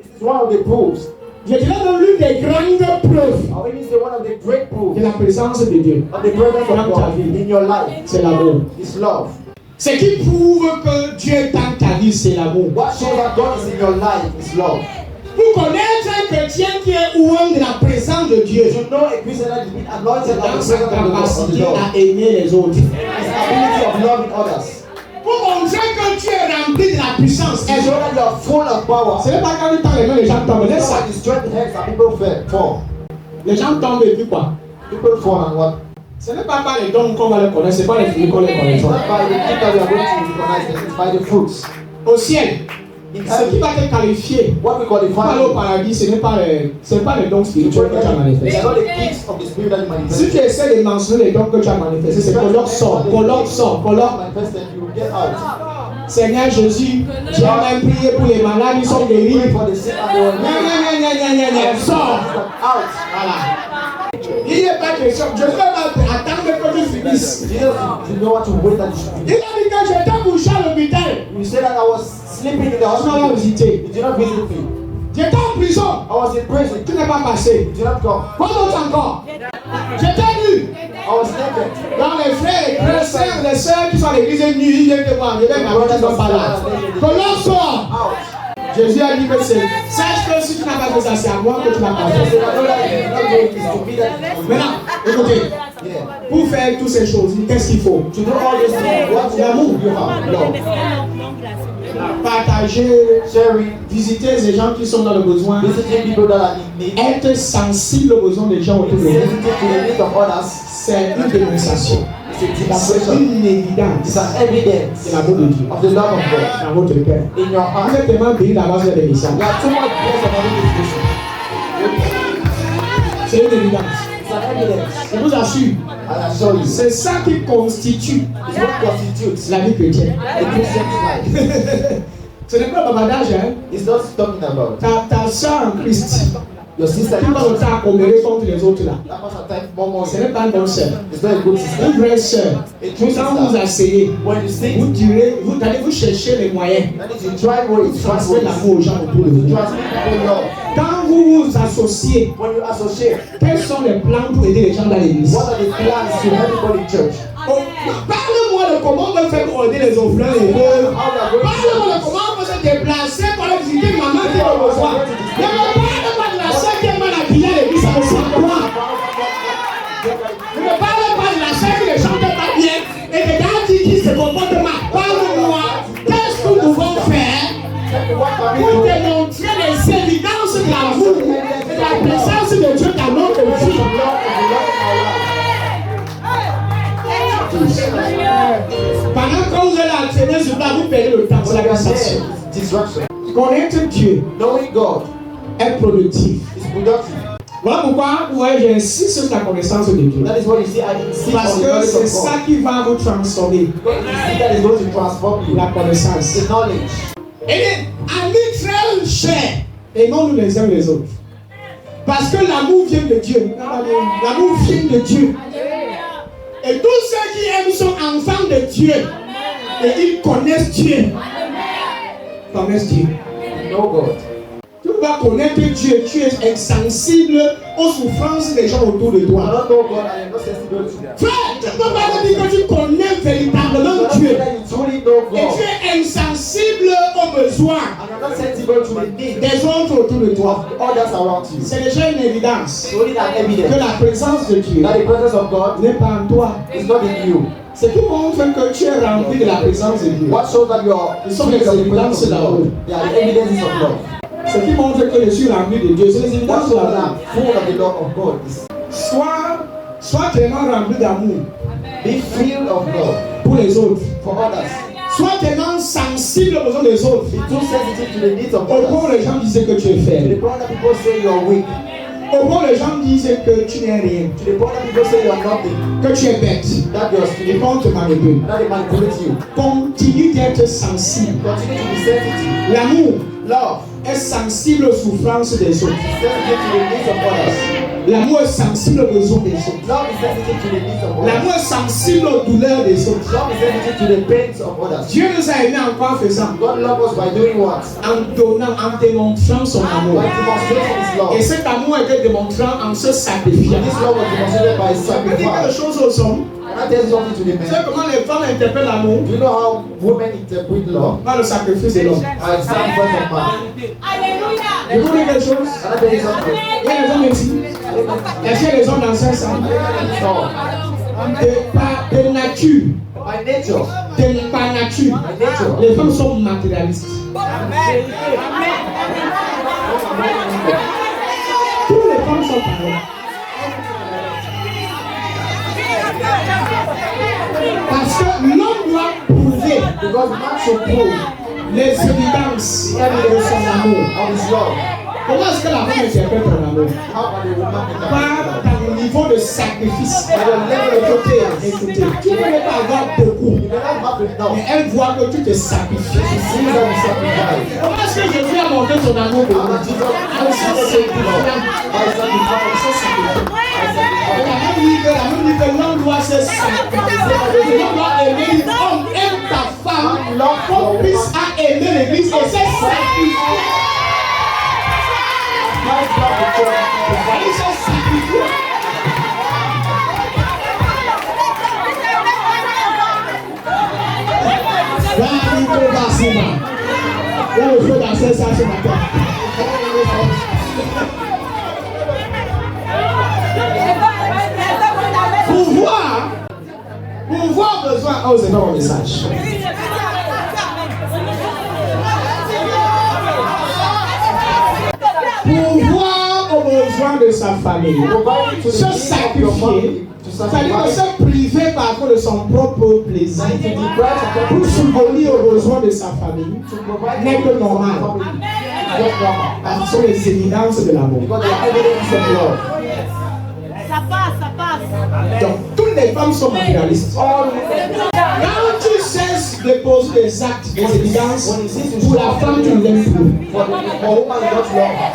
This is one of the proofs. Je dirais même l'une des grandes preuves I will even say one of the great proofs de la présence de Dieu. of the presence of God in your life C'est l'amour. is love. Ce qui prouve que Dieu est dans ta vie, c'est l'amour. What shows that God is in your life is love. Pour connaître un chrétien qui est ouin de la présence de Dieu, You know a Christian that has been anointed by the dans sa presence of capacité the Lord. à aimer les autres. His ability of loving others. Pour montrer que tu es rempli de la puissance. To show that you are full of power. Ce n'est pas quand tu tends les mains, les gens tombent. You Laisse know ça. when you strength the hands and people fall. Les gens tombent et puis quoi? People fall and what? Ce n'est pas par les dons qu'on va les connaître, c'est pas les fruits qu'on les connaît. It's not by the gift that we are going to recognize them, it's by the fruits. Au ciel, In ce qui heaven, va te qualifier what we pour aller au qualify, paradis, ce n'est pas les dons they spirituels que tu as are manifestés. not the gifts of the Spirit that you Si manifest. tu essaies de mentionner les dons que tu as manifestés, c'est colloque sort, Manifested, you will get out. Seigneur Jésus, j'ai même prié pour les malades, ils sont Pray guéris. for the sick and the well. Sors. Out. Voilà. Il n'est pas question. Je ne vais pas attendre que tu finisses. Jesus, you know what to wait that you should Il a dit que j'étais couché à l'hôpital. be. You said that I was sleeping in the Tu m'as hospital. visité. You did not visit me. J'étais en prison. I was in prison. Tu n'es pas passé. You did not come. Quoi d'autre encore? J'étais nu. I was naked. Dans les frères, les sœurs qui sont à l'église nus, ils viennent te voir. Je vais m'arrêter, ils sont pas là. Colloque sort. Out. Jésus a dit que c'est. Sache que si tu n'as pas fait ça, c'est à moi que tu n'as pas I said, fait. I know that you did not do it. It's to me that Maintenant, écoutez. yeah. Pour faire toutes ces choses, qu'est-ce qu'il faut? To do all these things, what L'amour. you have? Love. Partager, Sharing, visiter les gens qui sont dans le besoin, visiting people that are in need, être sensible aux besoins des gens autour de nous. sensitive to the needs of others. C'est une démonstration. It's a C'est demonstration. une évidence It's an evidence de l'amour de Dieu of the love of God dans votre cœur. in your Vous heart. êtes tellement bénis d'avoir cette émission. You are too much blessed of having this vision. C'est une évidence. It's an evidence. Je vous assure, And I assure you, it's c'est ça qui constitue what constitutes la vie chrétienne. a Christian's life. Ce n'est pas le babadage, hein? It's not talking about Ta soeur en Christ, Your sister Qui va autant accommoder contre les autres là. that must have time more. Ce n'est pas une bonne sœur. It's not a good sister. Une vraie sœur. Quand vous asseyez, When you sing, vous direz, vous allez vous chercher les moyens. that is you try ways, Vous transfer transférez l'amour aux gens autour de vous. transfer people love. Quand vous vous associez, When you associate, quels sont les plans pour aider les gens dans l'église? what are the plans to help people in church? Oh, parlez-moi de comment on fait pour aider les offrandes et les veuves. Parlez-moi de comment on peut se déplacer pour aller visiter maman qui est au besoin. Ne me parlez pas de la sœur qui est mal habillée à l'église, ça me semble quoi? Ne me parlez pas de la sœur qui ne chante pas bien et que quand dit qui se comporte mal. Parle-moi, qu'est-ce que nous pouvons faire pour démontrer les évidences de l'amour et de la présence de Dieu dans notre vie? Pendant que vous allez alterner sur place, vous perdez le temps. C'est la conversation. Distraction. Connaître Dieu Knowing God est productif. is productive. Voilà pourquoi vous voyez, j'insiste sur la connaissance de Dieu. That is what you see. I insist Parce on the que knowledge c'est of ça God. qui va vous transformer. Because you see that is going to transform you. La connaissance. The knowledge. Et amis très chers, aimons-nous les uns les autres. Parce que l'amour vient de Dieu. L'amour vient de Dieu. Et tous ceux qui aiment sont enfants de Dieu. Et ils connaissent Dieu. Connaissent Dieu. Know God. Tu vas connaître Dieu. Tu es insensible aux souffrances des gens autour de I toi. don't know God. I am not sensible to that. Frère, tu ne peux pas me dire que tu connais véritablement Dieu. That you truly know Et God. tu es insensible aux besoins And you're not sensible to the needs des autres autour de toi. of others around you. C'est déjà une évidence So only that que evidence la présence de Dieu that the presence of God n'est pas en toi. is not in you. Ce qui montre que tu es rempli de la présence de Dieu. What shows that you are Ils sont les évidences de l'amour. They are the evidences of love. Ce qui montre que je suis rempli de Dieu, c'est les What évidences de shows that l'amour. I'm full of the love of God is Sois tellement rempli d'amour be filled of love pour les autres. for others. Sois tellement sensible aux besoins des autres. Be too sensitive to the needs of Au point où others. les gens disaient que tu es To the faible. point that people say you are weak. Au point où les gens disaient que tu n'es rien. To the point that people say you are nothing. Que tu es bête. That you are Et stupid. qu'on te manipule. That they manipulate you. Continue d'être sensible. Continue to be sensitive. L'amour Love. est sensible aux souffrances des autres. Sensitive to the needs of others. L'amour est sensible aux besoins des autres. Love is sensitive to the needs of others. L'amour est sensible aux douleurs des autres. Love is sensitive to the pains of others. Dieu nous a aimés en quoi faisant? God loves us by doing what? En donnant, en démontrant son amour. By demonstrating His love. Et cet amour a été démontré en se sacrifiant. This love was demonstrated by Ça veut dire quelque sacrifice. chose aux hommes. Can I tell you something to the Tu sais men? comment les femmes interprètent l'amour? Do you know how women interpret love? Par le sacrifice de l'homme. As sacrifice of man. Je vous dis quelque chose? Can I tell you something? Il y a les hommes ici. Est-ce qu'il y a les hommes dans ce sens? De nature. By nature. Par nature. By nature. Les femmes sont matérialistes. Toutes les femmes sont pareilles. Parce que l'homme doit prouver Because man should prove les évidences de son amour. of his love. Comment est-ce que la femme interprète ton amour? How can a woman interpret Par love? ton niveau de sacrifice. By the level of your tears. Écoutez, tu ne peux pas avoir beaucoup, You cannot have enough. mais elle voit que tu te sacrifies. She sees that you sacrifice. Comment est-ce que Jésus a montré son amour pour And nous? Jesus En se sacrificed sacrifiant. love. By sacrifice. By La sacrifice. Bible dit que l'homme doit se sacrifier. L'homme doit aimer l'homme, aime ta femme, comme Christ a aimé l'église et s'est sacrifié. Christ loved the church. Il s'est sacrifié. Là, il faut passer là. Là, il faut danser ça ce matin. Pour voir besoin, oh c'est pas mon message. Pour voir aux besoins de sa famille, Providing to se the needs of your family. sacrifier, To c'est-à-dire sacrifice. se priver parfois de son propre plaisir To deprive of pour subvenir aux besoins de sa famille, to provide n'est que normal. family. Just normal. Parce que ce sont les évidences de l'amour. Because they are evidence of love. Ça passe. Donc, toutes les femmes sont matérialistes. All women. Quand tu cesses de poser des actes, des évidences, When you see to pour la femme, tu ne l'aimes plus. for woman, you don't love her.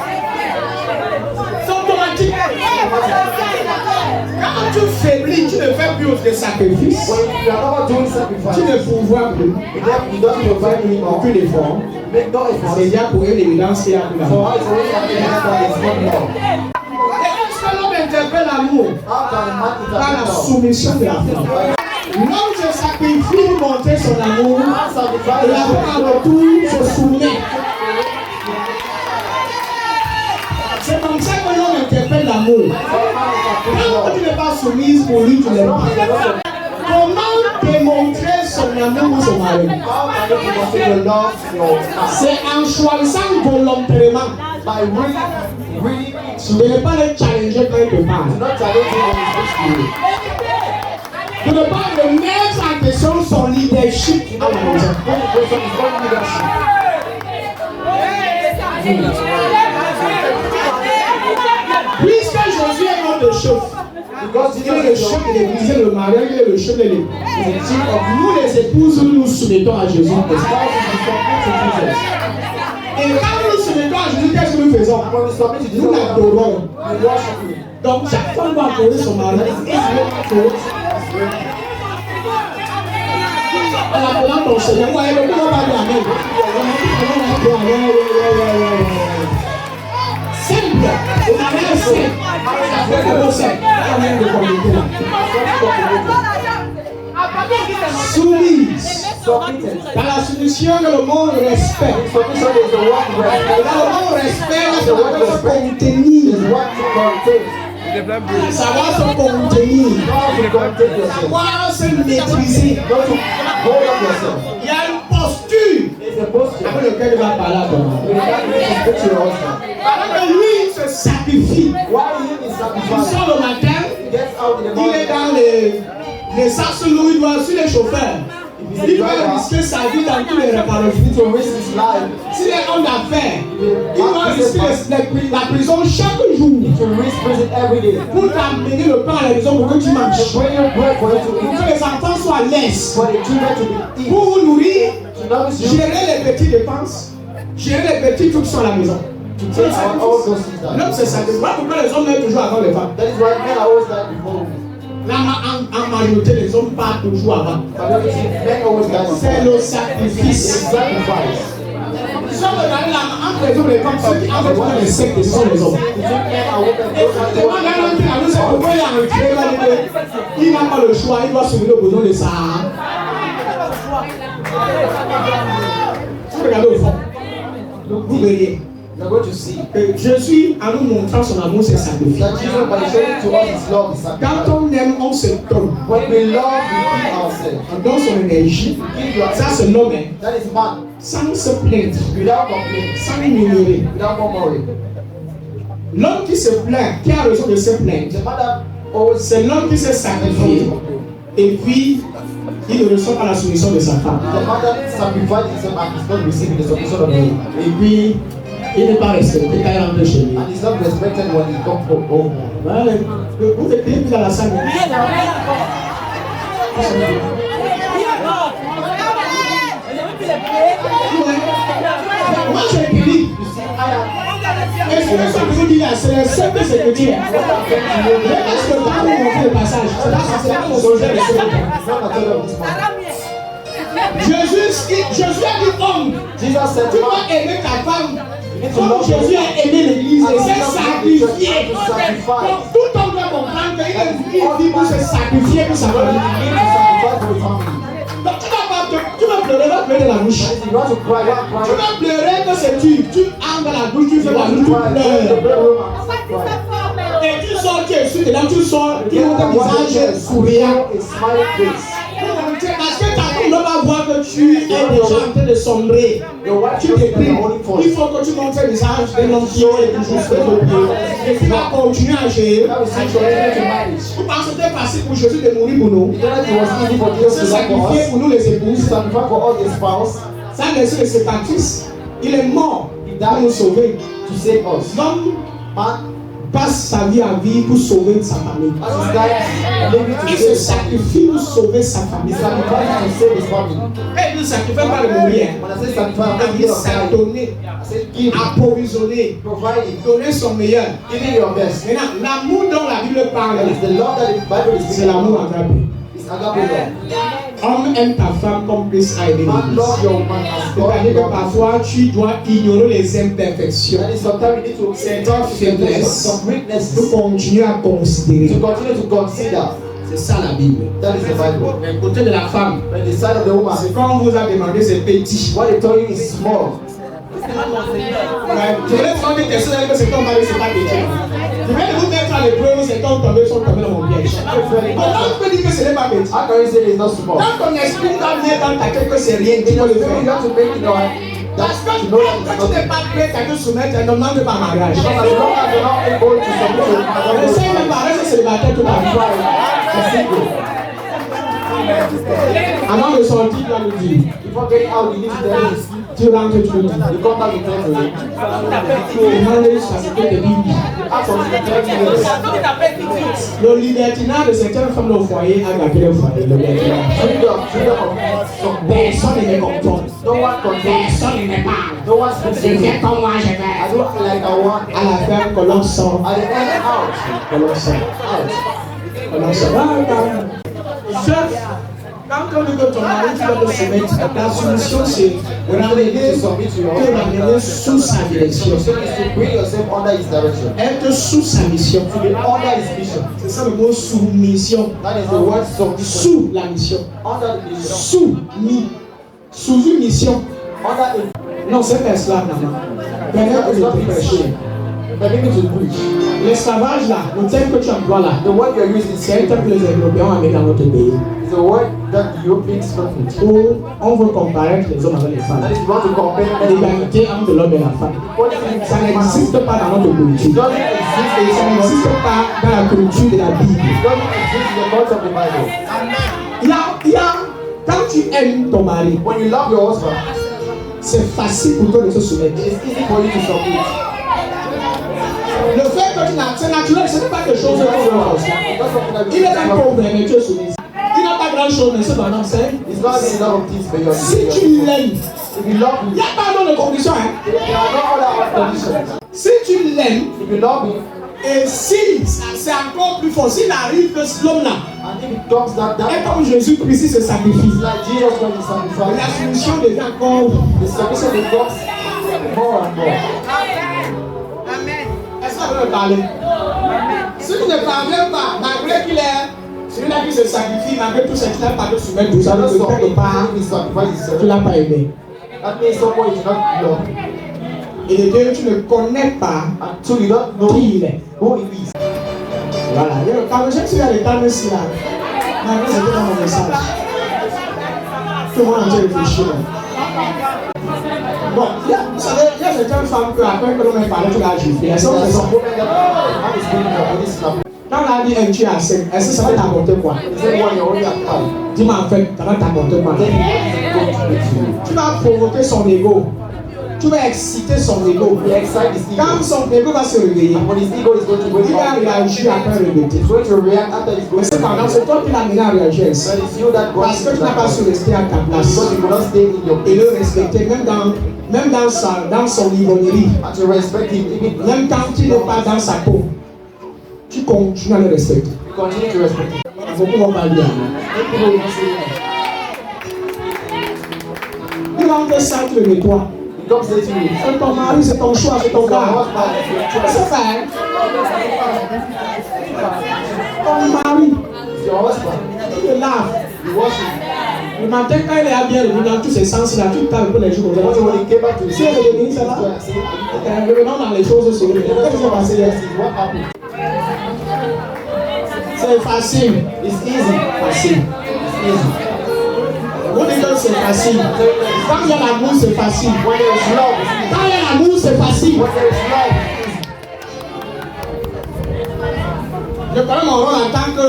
de sacrifice, When you are not doing tu sacrifice, ne pourvois plus you don't provide anymore. aucun effort. Make no effort. C'est déjà pour une évidence qu'il y a plus For d'amour. us, it's always something that is not love. Est-ce que l'homme interprète l'amour How can a man par la interpret love? soumission de la femme? L'homme se sacrifie pour montrer son amour et la femme en retour se soumet. C'est comme ça que l'homme interprète l'amour. Quand tu n'es pas soumise pour lui, tu l'aimes pas. Comment démontrer son amour pour son mari? How can you demonstrate your love to your spouse? C'est en choisissant volontairement By really de ne pas le challenger quand il te parle. not challenging when he speaks to you. De ne pas remettre en question son leadership à la maison. When the person is not leadership, Puisque Jésus est notre chef, because il Jesus est le is chef your de l'église, il est le mariage, il est le chef de l'église. Nous les épouses, nous nous soumettons à Jésus. spouse is submit to Jesus. Et quand nous nous soumettons à Jésus, qu'est-ce que nous faisons? And when we submit to Nous Jesus, l'adorons. we worship him. Donc chaque femme doit adorer son mari. En appelant ton Seigneur, ouais, le comment va dire Amen. Simple. Le mariage simple. Comment c'est? Amen de communauté là. Soumise. Submitted. Dans la soumission que le monde respecte. Submission is the word Dans respect. le monde respecte, ça doit se Is contenir. what to contain. Savoir se contenir. How to contain yourself. Savoir se maîtriser. Not to hold up yourself. Il y a une posture It's a posture. avec laquelle il va parler à ton mari. You can't speak to your husband. Pendant que lui il se sacrifie, Why he is il sacrificing? sort le matin, He gets out in the il est morning. dans les sas lourds, il doit sur les chauffeurs. Il va risquer sa vie dans tous les réparations. To risk his life. S'il est homme d'affaires, il doit risquer la prison chaque jour To risk prison every day. pour t'amener le pain à la maison pour que tu To manges. bring your bread for you to Pour eat. que les enfants soient laises. For the children to be eat. Pour vous nourrir, To nourish you. gérer les petites dépenses, gérer les petits trucs sur la maison. To take all those things down. L'homme c'est ça. Voilà pourquoi les hommes mettent toujours avant les femmes. That is why men are always there before women. Là, en majorité, les hommes partent toujours avant. But when you see men always there C'est before. le It's sacrifice. sacrifice. Ils sont regardés là, entre les hommes et les femmes, ceux qui entrent dans les sectes, ce sont les hommes. Between men and women, Et those are the moi, là, ones. là, c'est pourquoi il a entré là, il n'a pas le choix, il doit soulever le besoin de Sahara. Vous regardez au fond, vous verriez You're going to see que Jésus, en nous montrant son amour, c'est sacrifice. that Jesus, by showing to us his love, is sacrifice. Quand on aime, on se donne. When we love, we give ourselves. On donne son énergie. Give your Ça, c'est l'homme, hein. That is man. Sans se plaindre, Without complaint. sans murmurer. Without murmuring. L'homme qui se plaint, qui a raison de se plaindre, The mother always c'est l'homme qui s'est sacrifié. Et puis, il ne reçoit pas la soumission de sa femme. The mother sacrificed himself and is not receiving the submission of the home. Et puis, il n'est pas respecté quand il rentre chez lui. And is not respected when he comes from home. Voilà, vous êtes plus dans la salle. Moi, je prie. You see, I Est-ce que ça vous dit là, c'est le seul que c'est que Dieu. Est-ce que pas vous montrer le passage? C'est là, c'est là mon sujet de ce matin. am not a of this man. Jésus a dit homme, Jesus said, tu man, dois aimer ta femme. Comme Jésus a aimé l'église et s'est sacrifié. Donc tout homme doit comprendre qu'il vit pour se sacrifier pour sa you famille. need to sacrifice for his family. Donc tu vas pleurer, va pleurer de la bouche. And if you want to cry, you Tu cry. vas pleurer que c'est tu entres dans la bouche, tu fais la bouche, tu Go in the pleures. bedroom and cry. Et tu sors, tu es sûr, et là tu sors, tu montres ton visage souriant. A smiling face. Parce que ta femme ne va pas voir que tu es déjà en train de sombrer. Your wife Tu shows that déprimes. you're only for Il faut que tu montres un visage d'un homme qui est toujours fait de et tu vas continuer à gérer. That will see your enemy to marriage. Vous pensez que c'était facile pour Jésus de mourir pour nous? You know that it was easy for De Jesus se to die for sacrifier us. pour nous les To épouses. sacrifice for all his spouse. Sans laisser le sacrifice. Il est mort pour nous sauver. To save us. L'homme Man, passe sa vie à vivre pour sauver sa famille. as his life, living to Il save se his family. sacrifie pour sauver sa He famille. sacrificed to save his family. Et il ne sacrifie pas de mourir. When I say sacrifice, I'm not Il of s'est dying. donné, I say give, approvisionné, providing, donné son meilleur. giving your best. Maintenant, l'amour dont la Bible That parle, is the love that the Bible is c'est speaking l'amour about. agape. It's agape love. Homme aime ta femme comme Christ a aimé Man l'Église. love your woman as God C'est-à-dire que loves you. parfois tu dois ignorer les imperfections And sometimes you need to some weaknesses pour continuer à considérer. to continue to consider. C'est ça la Bible. That is the Bible. Mais côté de la femme, When the side of the woman, c'est quand on vous a demandé c'est petit. what they tell you is small. Je vais prendre des questions que c'est comme c'est pas petit. Je vais vous mettre à l'épreuve, c'est comme tomber dans mon piège. Comment tu peux dire que ce n'est pas petit? How can you say it's not small? Quand ton esprit t'a mis dans ta tête que c'est rien, tu peux le You faire. have to make it know Parce that que you know that quand it's tu not. n'es pas prêt à te soumettre, elle ne demande pas mariage. Because as long as you're not able to submit to Essaye même pas rester célibataire toute la vie. Avant de sortir, tu dois le dire. Before getting out, you need to tell him. Tu rentres, tu le dis. You come back to tell him. Tu demandes jusqu'à ce que tu vives. Ask for 30 years. Le libertinage de certaines femmes au foyer a gâté le foyer. Le libertinage. Freedom of some Personne ne me comprend. no one controls. Personne ne me parle. No one speaks to Je you. fais comme moi je I vais. do like I want. À la fin, que l'on sort. At the end, out. Que l'on sort. Out. Que l'on sort. Chef, quand on dit que ton mari, tu dois te soumettre, la solution c'est ramener sous sa direction. So is to bring yourself under his direction. Être sous sa mission. To be under his mission. C'est ça le mot soumission. That is the word submission. Sous la mission. Under the mission. Sous une mission. Under a Non, c'est pas esclave, maman. Permets-moi de te prêcher. permit me to preach. L'esclavage là, le terme que tu emploies là, The word you're using c'est un terme que les Européens ont amené dans notre pays. is a word that the Europeans don't with. Où on veut comparaître les hommes avec les femmes. That is, you want to compare men and women. L'égalité entre l'homme et la femme. Ça n'existe pas dans notre It culture. doesn't exist Et ça n'existe pas dans la culture de la Bible. It doesn't exist in the culture of the Bible. Quand tu aimes ton mari, When you love your husband, c'est facile pour toi de se soumettre. it's easy for you to submit. Le fait que tu n'as, c'est naturel, ce n'est pas quelque chose de It's pauvre. not something that Il est un pauvre, mais tu es soumis. Il n'a pas grand chose, mais cependant, c'est. It's not a lot of things for you. Si tu l'aimes, If you love il him, n'y a pas d'autre condition. Hein. there are no other conditions. Si tu l'aimes, If you love him, et si c'est encore plus fort, s'il arrive que l'homme là, and if it comes that et down, comme Jésus-Christ se sacrifie, it's like Jesus when he la sacrificed. solution devient encore. The submission becomes more and more. Est-ce que vous me parlez? Si tu ne parviens pas, malgré qu'il est celui-là qui se sacrifie, malgré tout ce qu'il n'a pas de soumettre, vous You savez cannot que quelque submit part, if he sacrifices tu ne himself. l'as pas aimé. That means someone you do not love Et de Dieu, tu ne connais pas until you don't know qui il est. who he is. Voilà. Quand je suis à l'état de cela, malgré c'était dans mon message. Tout le monde a déjà réfléchi. Bon, vous savez, il y a certaines femmes que après que l'on ait parlé, tu l'as giflé. Est-ce que There are c'est some ça? women that man is giving their body slap. Quand on a dit un tu as 5, est-ce que ça va t'apporter quoi? He said, "One, you're only at five." Dis-moi en fait, ça va t'apporter quoi? Then he goes to the two. Tu vas provoquer son ego. Tu vas exciter son ego. He excites his Quand ego. son ego va se réveiller, And when his ego is going to wake il va up, réagir après le bêtise. he's going to react after he's Mais going to cependant, c'est toi qui l'as amené à réagir ainsi. But it's you that goes Parce que tu n'as pas su rester à ta place. because you cannot stay in your Et place. le respecter, même dans son ivrognerie, And to respect him, even même quand il n'est pas dans sa peau, tu continues à le respecter. you continue to respect him. Beaucoup vont pas dire. Many people will not say that. Il va te ça, tu le nettoies. He comes say to you, C'est ton mari, c'est ton choix, c'est ton "Your gars. husband is your choice. C'est vrai. Ton mari, It's your husband. il te lave. You wash him." Le matin, quand il est bien revenu dans tous ses sens, il a tout le temps pour les jours. When he came back to the Si elle est venue, c'est là. Revenons dans les choses sur lui. Qu'est-ce qui s'est passé hier? What happened? C'est facile. It's easy. Facile. It's easy. Vous dites que c'est facile. Quand il y a l'amour, c'est facile. When there is love, it's easy. Quand il y a l'amour, c'est facile. When there is love, it's easy. Je connais mon rôle en tant que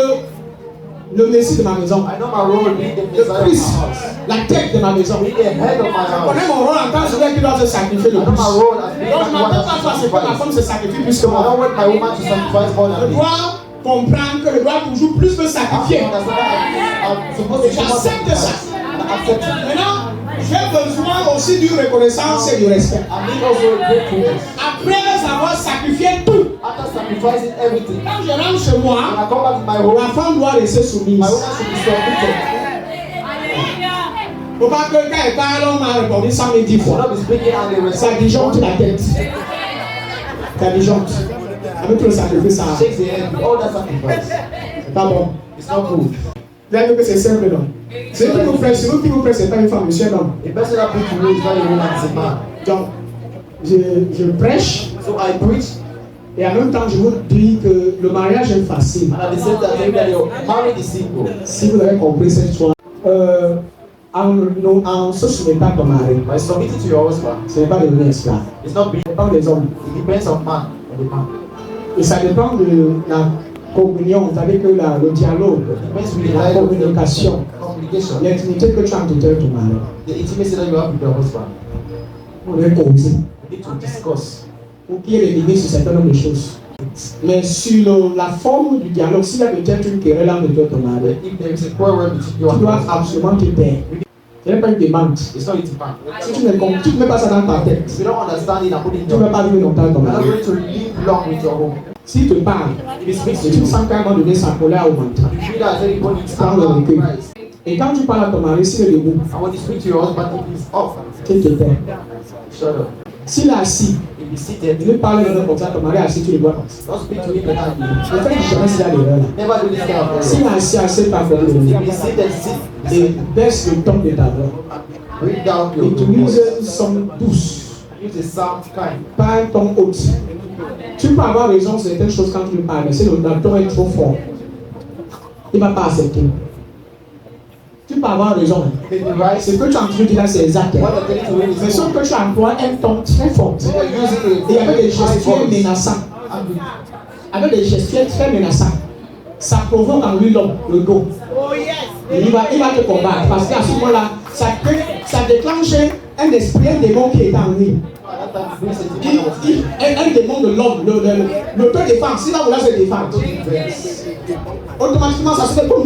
le messie de ma maison. I know my role being the Le Messiah of my Christ, house. la tête de ma maison. Being the head of my Je connais house. mon rôle en tant que celui qui doit se sacrifier I le know plus. my role as being Donc the je one m'attends that pas à ce que ma sacrifices. femme se sacrifie plus que So I moi. don't want my woman to sacrifice more Je than me. dois comprendre que je dois toujours plus me I have to sacrifier. understand that I'm supposed to do more J'accepte ça. sacrifice. And I accept it. Maintenant, j'ai besoin aussi d'une reconnaissance et du respect. I need also a gratefulness. Après avoir sacrifié tout, After sacrificing everything. Quand je rentre chez When moi, I come back to my home, la femme doit rester soumise. my woman should be submitted. Faut pas que quand elle parle, on m'a répondu 110 Should fois. not be speaking and they Ça disjoncte la tête. Ça disjoncte. Avec tout le sacrifice, ça. shakes the head with all that sacrifice. C'est pas bon. It's not good. Vous avez vu que c'est simple, non? C'est qui vous presse, c'est qui vous presse, c'est pas une femme, monsieur, non? The person that preach to me is not a woman, it's a man. Donc, je prêche So I preach, et en même temps, je vous dis que le mariage est facile. and at the same time, I tell you that your marriage is simple. Si vous avez compris cette histoire, en se soumettant à ton mari, By submitting to your husband, ce n'est pas devenir esclave. it's not being. Ça dépend des hommes. It depends on man, on the man. Et ça dépend de la communion, c'est-à-dire que le dialogue, It depends with the la dialogue, communication, communication, l'intimité que tu as entre toi et ton mari. the intimacy that you have with your husband. On devait causer You need to discuss. pour qu'il y ait des limites sur certains nombre de choses. Mais sur la forme du dialogue, s'il y a peut-être une querelle entre toi et ton mari, If there is a quarrel between you tu and dois your husband, absolument te taire. Ce n'est pas une demande. it's not a demand. Si tu ne mets pas ça dans ta tête, If you don't understand it and put it in tu ne your vas pas vivre longtemps avec ton you're not mari. going to live long with your home. S'il te parle, If he speaks to et tu you, sens qu'à un moment donné, sa colère augmente. you feel that at any point it's Prends le anger recul. rise. Et quand tu parles à ton mari, s'il est debout, And when you speak to your husband, if he's off, tu te tais. shut up. S'il est assis, If he's seated, il lui parle de comme ça, ton mari est assis, tu le vois comme ça. don't speak to him like that. Ne fais jamais s'il y a des erreurs là. Never do this kind of S'il error. est assis, assez pas faire le If nez. he's seated, sit. Et baisse le ton de ta voix. Bring down your Utilise voice. un son douce, Use a sound kind. pas un ton haut. Tu peux avoir raison sur certaines choses quand tu lui parles, mais si le ton est trop fort, il ne va pas accepter. Tu peux avoir raison. Can you rise? Ce que tu es en train de dire là, c'est exact. What you're telling to him Mais is sauf que tu emploies un ton très fort. So you're using Et avec des high gestuels voice. menaçants. And Avec des gestuels très menaçants. Ça provoque en lui l'homme, le dos. Oh yes. Il va te combattre parce qu'à ce moment-là, ça déclenche un esprit, un démon qui est en lui. at that time, he brings a demon that was Un démon de l'homme, le peut défendre. Si là, vous là, se défendre. defense. Automatiquement, ça se fait comme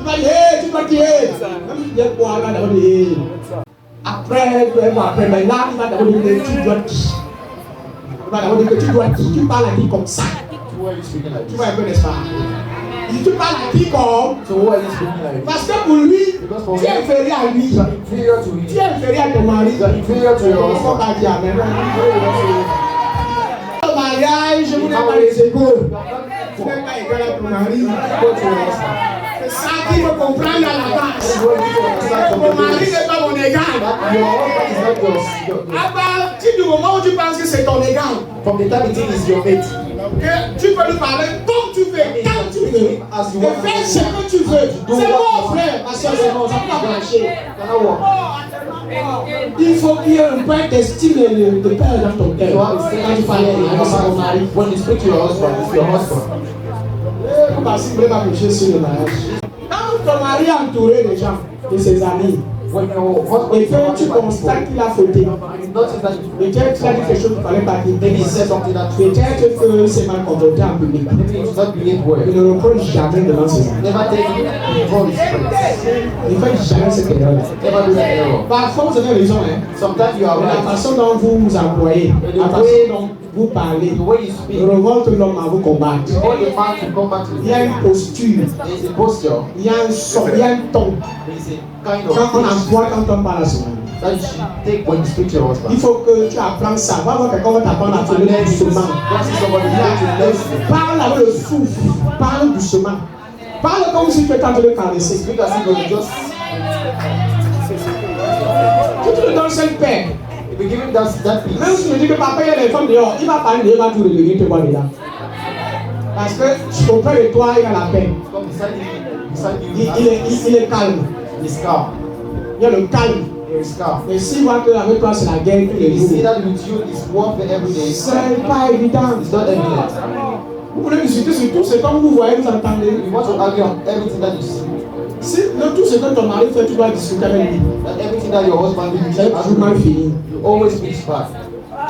il va dire, hey, tu dois tirer. Même si il y a quoi, il va d'abord dire. Après, mais là, il va d'abord dire, tu dois tirer. Il va d'abord dire que tu dois tirer. Tu parles à qui comme ça. Who are you speaking like Tu this? vois un peu, n'est-ce pas? Tu parles à qui comme. So who are you speaking like this? Parce que pour lui, tu es inférieur à lui. You are inferior to Tu him. es inférieur à ton mari. You are inferior to your Il ne faut husband. pas dire amen. Le mariage, vous n'êtes pas les égaux. Vous n'êtes pas égal à ton mari. Go to your husband. C'est ça qu'il faut comprendre à la base. That's what you need to understand from Mon the mari beginning. n'est pas mon égal. That your husband is not your À partir du moment où tu penses que c'est ton égal, from the time it is your mate. que tu peux lui parler comme tu veux, quand tu veux, As you et want. faire ce que tu veux. C'est bon, frère, ma soeur, c'est bon, ça ne peut pas marcher. Cannot work. Il faut qu'il y ait un point d'estime et de père dans ton cœur. You have to Quand tu parles à ton mari. when you speak to your husband, it's your husband. Parce qu'il ne va pas prêcher sur le mariage. Quand ton mari est entouré de gens, de ses amis, When your husband et is que tu constates qu'il a fauté, you notice that peut-être qu'il a dit quelque chose qu'il ne fallait pas dire, maybe he said something that peut-être qu'il s'est mal comporté en public. maybe he does not behave well. Il ne reproche jamais devant ses amis. Never take it before his friends. Il ne fait jamais cette erreur-là. Never do that error. Parfois, vous avez raison, hein. Sometimes you are Mais la right. façon dont vous vous employez, la façon dont vous parlez, The way you speak, révolte l'homme à vous combattre. you want the man to come back to Il y a you. une posture, There is a posture, il y a un son, il y a un ton. there is a kind Quand on of emploie, quand on parle à son ami. that you should take when you speak to your Il husband. faut que tu apprennes ça. Va voir quelqu'un va t'apprendre à parler doucement. Once you somebody you need to listen. Parle avec le souffle. Parle doucement. Parle comme si tu étais en train de caresser. Speak as if you just Si tu le donnes seul père, if you give him that même peace. si tu dis que papa il y a des femmes dehors, il va parler, il va tout revenir te voir dedans. Parce que auprès de toi, il a la paix. Come beside you, Il est calme. he's calm. Il y a le calme. He's calm. Mais s'il voit qu'avec toi c'est la guerre tous les If you see jours, that with you is warfare every day, ce n'est pas évident. it's not evident. Vous voulez discuter sur tout ce que vous voyez, vous entendez. You want to argue on everything that you see, Si de tout ce que ton mari fait, tu dois discuter avec lui. that everything that your husband C'est does, toujours mal fini. you always speak back.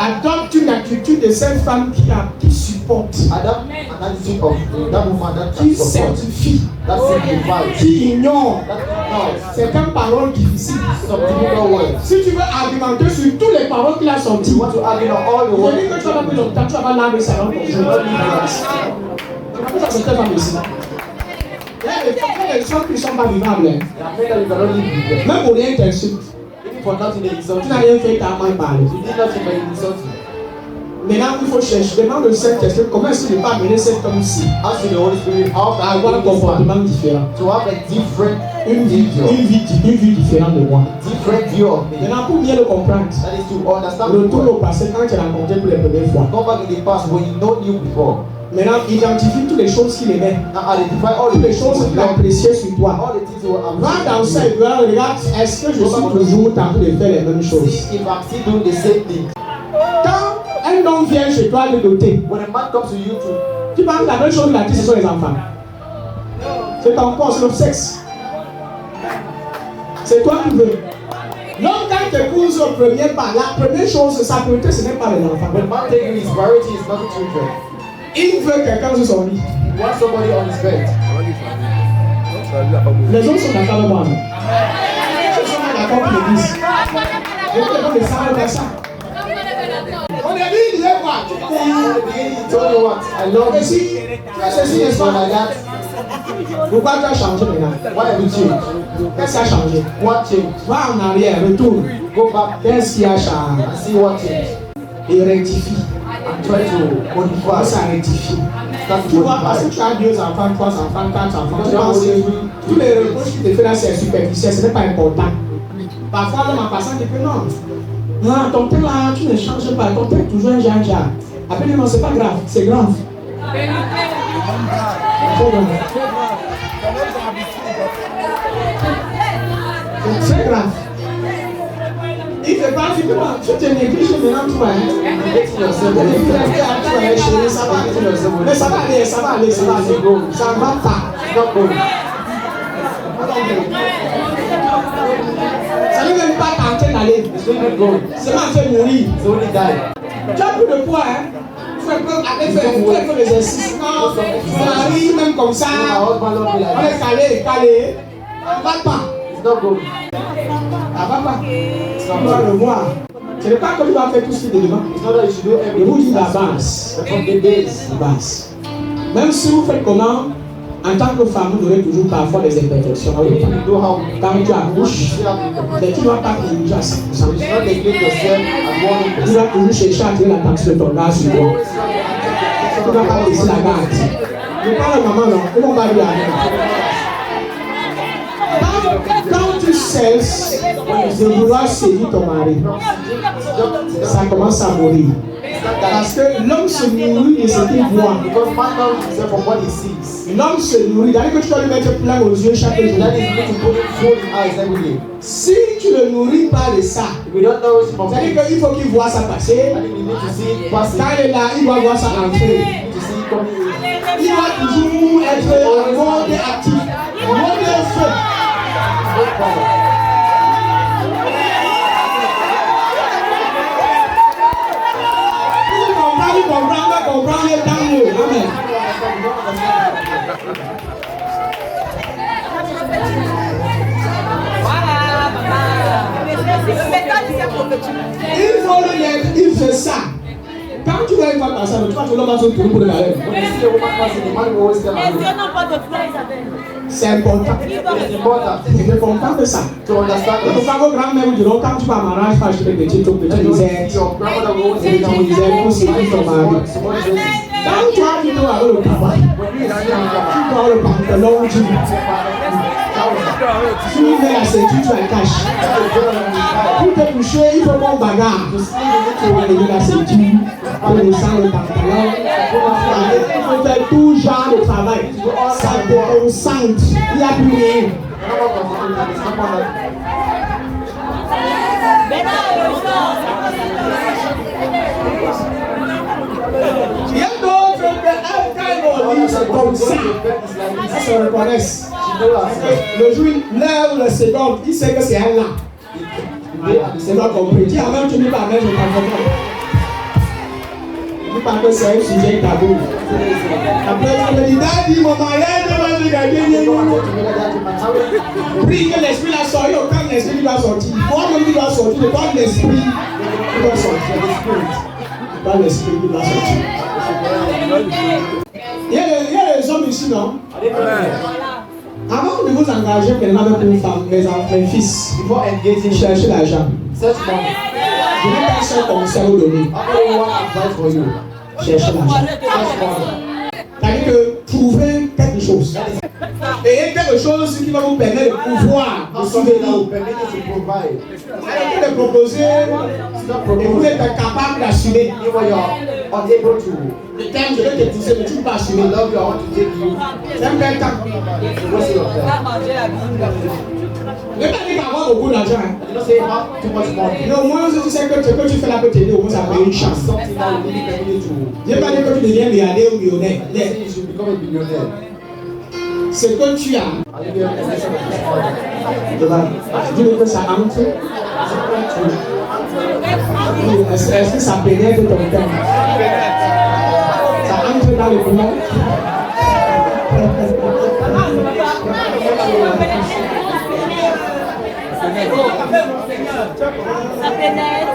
Adopte une attitude de cette femme qui supporte, Adopt an attitude of that woman that qui can support, certifie, that simplifies, qui ignore that ignores certaines paroles difficiles. some difficult words. Si tu veux argumenter sur toutes les paroles qu'il a sorties, You want to argue on all the je words. dis que tu vas pas plus longtemps, tu vas pas laver sa langue pour jouer. Tu vas pas cette femme ici. Il y a des choses qui ne sont pas vivables. There are men that you cannot live with them. Même pour rien t'insulte. Even for nothing they insult Tu you. n'as rien fait, tu as mal parlé. You did nothing but insult you. Maintenant, il faut chercher. Demande le Saint-Esprit comment est-ce qu'il ne peut pas amener cet homme-ci Ask the Holy Spirit how à avoir un to this man comportement différent. to have a different Une vie différente de moi. different view of me. Maintenant, pour bien le comprendre, That is to understand the retourne word. au passé quand tu l'as rencontré pour les premières fois. Go back in the past when you know you before. Maintenant, identifie toutes les choses qu'il aimait, Now identify all toutes the les choses things qu'il you love, appréciait sur toi. all the things you Va dans appreciate. ça et regarde, est-ce que je suis toujours en train de faire les mêmes choses? See if I'm still doing the same thing. Quand un homme vient chez toi le doter, When a man comes to you to tu penses que la même chose qu'il a dit, ce sont les enfants. C'est ton corps, c'est le sexe. C'est toi qui veux. L'homme, quand tu épouses au premier pas, la première chose, sa priorité, ce n'est pas les enfants. when man takes you, his priority is not the children. Il veut quelqu'un sur son lit. He wants somebody on his bed. Les autres sont d'accord avec moi. Ceux qui sont pas d'accord pour l'église. Les gens ne savent pas ça. On est dit, il est quoi? In the beginning, he told you what? I love you. Ceci, ceci n'est This one like pas. that. Pourquoi tu as changé maintenant? Why have you changed? Qu'est-ce qui a changé? What changed? Va en arrière, retourne. Go back Qu'est-ce qui a changé? and see what changed. Et rectifie. And try to modify. Ça rectifie. Start Tu to vois, parce que modify. tu as 2 enfants, 3 enfants, 4 enfants, tu penses que tous les reproches qu'il te fait là, c'est superficiel, ce n'est pas important. Parfois, l'homme en passant, il dit non. Non, ton père là, tu ne changes pas, ton père est toujours un jar-jar. Après, non, c'est pas grave, c'est grave. C'est grave. C'est très grave. Il fait pas tu te négliges maintenant, toi. Ça va aller, mais ça va aller, ça va aller, ça va aller. Ça ne va pas. Ça ne veut même pas tenter d'aller. C'est pas en train de mourir. It's only die. Tu as plus de poids, hein? Faut un peu l'exercice. Non, on arrive même comme ça. My husband love me like On that. est calé. Ça va pas. It's not good. Ça va pas. Tu dois le voir. Ce n'est pas que tu vas faire tout ce qu'il te demande. It's not that you should do Je vous dis everything. la base. But from the base, La base. Même si vous faites comment, en tant que femme, vous aurez toujours parfois des imperfections. you need to know how Quand tu accouches, you have to. mais tu ne dois pas négliger à 100%. You should not neglect yourself at 100%. Tu dois toujours chercher à attirer l'attention de ton gars sur toi. Tu ne dois pas laisser la garde. Je parle à maman, non. Comment on va lui aller? Quand tu cesses de vouloir séduire ton mari, ça commence à mourir. Parce que l'homme se nourrit de ce qu'il voit. Because man knows himself from what he sees. L'homme se nourrit. C'est-à-dire que tu dois lui mettre plein aux yeux chaque jour. That is, you need to put food in eyes every day. Si tu ne le nourris pas de ça, If you don't know it from c'est-à-dire qu'il faut qu'il voit ça passer. I think you need to see it passing. Quand il est là, il va voir ça entrer. You need to see it coming in. Il va toujours être en mode actif, en mode feu. No problem. Il comprend, tant mieux. Amen. Il faut le mettre, il fait ça. Quand tu vois une fois passer, tu vas te l'homme sur pour le balai. When you see a woman passing, the man will always tell Les her, yeux n'ont pas de fleurs, Isabelle. C'est important. it is important Tu peux comprendre ça. to understand Et this. pourquoi vos grands-mères vous diront quand tu vas à mariage, tu vas acheter des petits trucs, des And you dizaines. see your grandmother will always Des say that dizaines pour séduire ton mari. someone dresses. Quand tu as plutôt avec le travail, When you see a tu woman, dois le pantalon, tu mets la ceinture, tu la caches. Pour te toucher, il faut qu'on bagarre. Tu vas lever la ceinture, pour descendre le pantalon. Il faut faire tout genre de travail. Ça te concentre. Il n'y a plus rien. Il y a d'autres que quand ils c'est comme ça. Ça se reconnaissent. Le jour, l'heure ou la seconde, il sait que c'est elle là. C'est pas compris. Dis Amen, tu ne dis pas Amen, je t'en comprends. pas que c'est un sujet tabou. Après, je me dis, Daddy, mon mariage, je vais regarder. Prie que l'esprit l'a sorti, quand l'esprit va sortir. Quand il doit sortir, de quand l'esprit doit sortir. Quand l'esprit doit sortir. Il y a les hommes ici, non? Avant de vous engager pleinement avec une femme, mes fils, Before engaging, cherchez l'argent. search money. Je n'ai qu'un seul conseil à vous donner. I only one advice for you. Cherchez l'argent. Search money. C'est-à-dire que trouvez quelque chose. Et quelque chose qui va vous permettre de pouvoir Not de something that will soutenir. permit you to provide. Arrêtez de proposer Stop et vous proposing. êtes capable d'assumer. Even you're unable to. Le terme, je vais te pousser, mais tu ne peux pas I assumer. love you, I want to take you. C'est un bel temps. What's your plan? Ne pas dire qu'avoir beaucoup d'argent. Hein. You don't say have too much money. Mais au moins, si tu sais que ce que tu fais là peut t'aider, au moins ça peut une chance. Something that will really permit you to. Je n'ai pas dit que tu deviens milliardaire ou millionnaire. You say you should become a billionaire. Ce que tu as, Are you going to possession of this money? tu veux que ça entre. Est-ce que ça pénètre ton cœur? Ça entre dans le poumon. Ça pénètre.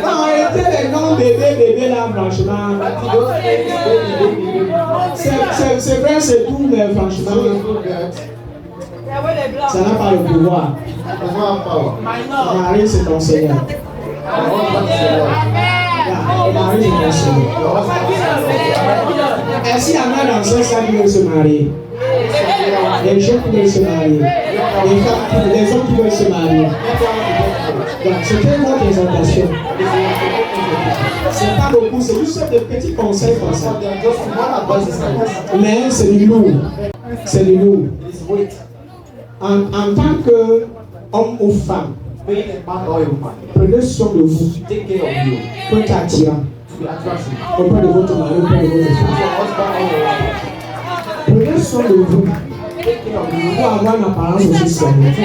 Non, arrêtez les noms bébé là, franchement. C'est vrai, c'est tout, mais franchement, ça n'a pas le pouvoir. Ton mari, c'est ton Seigneur. Ton mari, c'est ton Seigneur. Est-ce qu'il y en a dans ce salle qui veulent se marier? Les gens qui veulent se marier. Les hommes qui veulent se marier. Donc, c'était votre exhortation. C'est pas beaucoup, c'est juste des petits conseils comme ça. Mais c'est du lourd. C'est du lourd. En tant qu'homme ou femme, prenez soin de vous. Pour être attirant. Auprès de votre mari, auprès de votre femme. Prenez soin de vous. Pour avoir une apparence aussi sérieuse.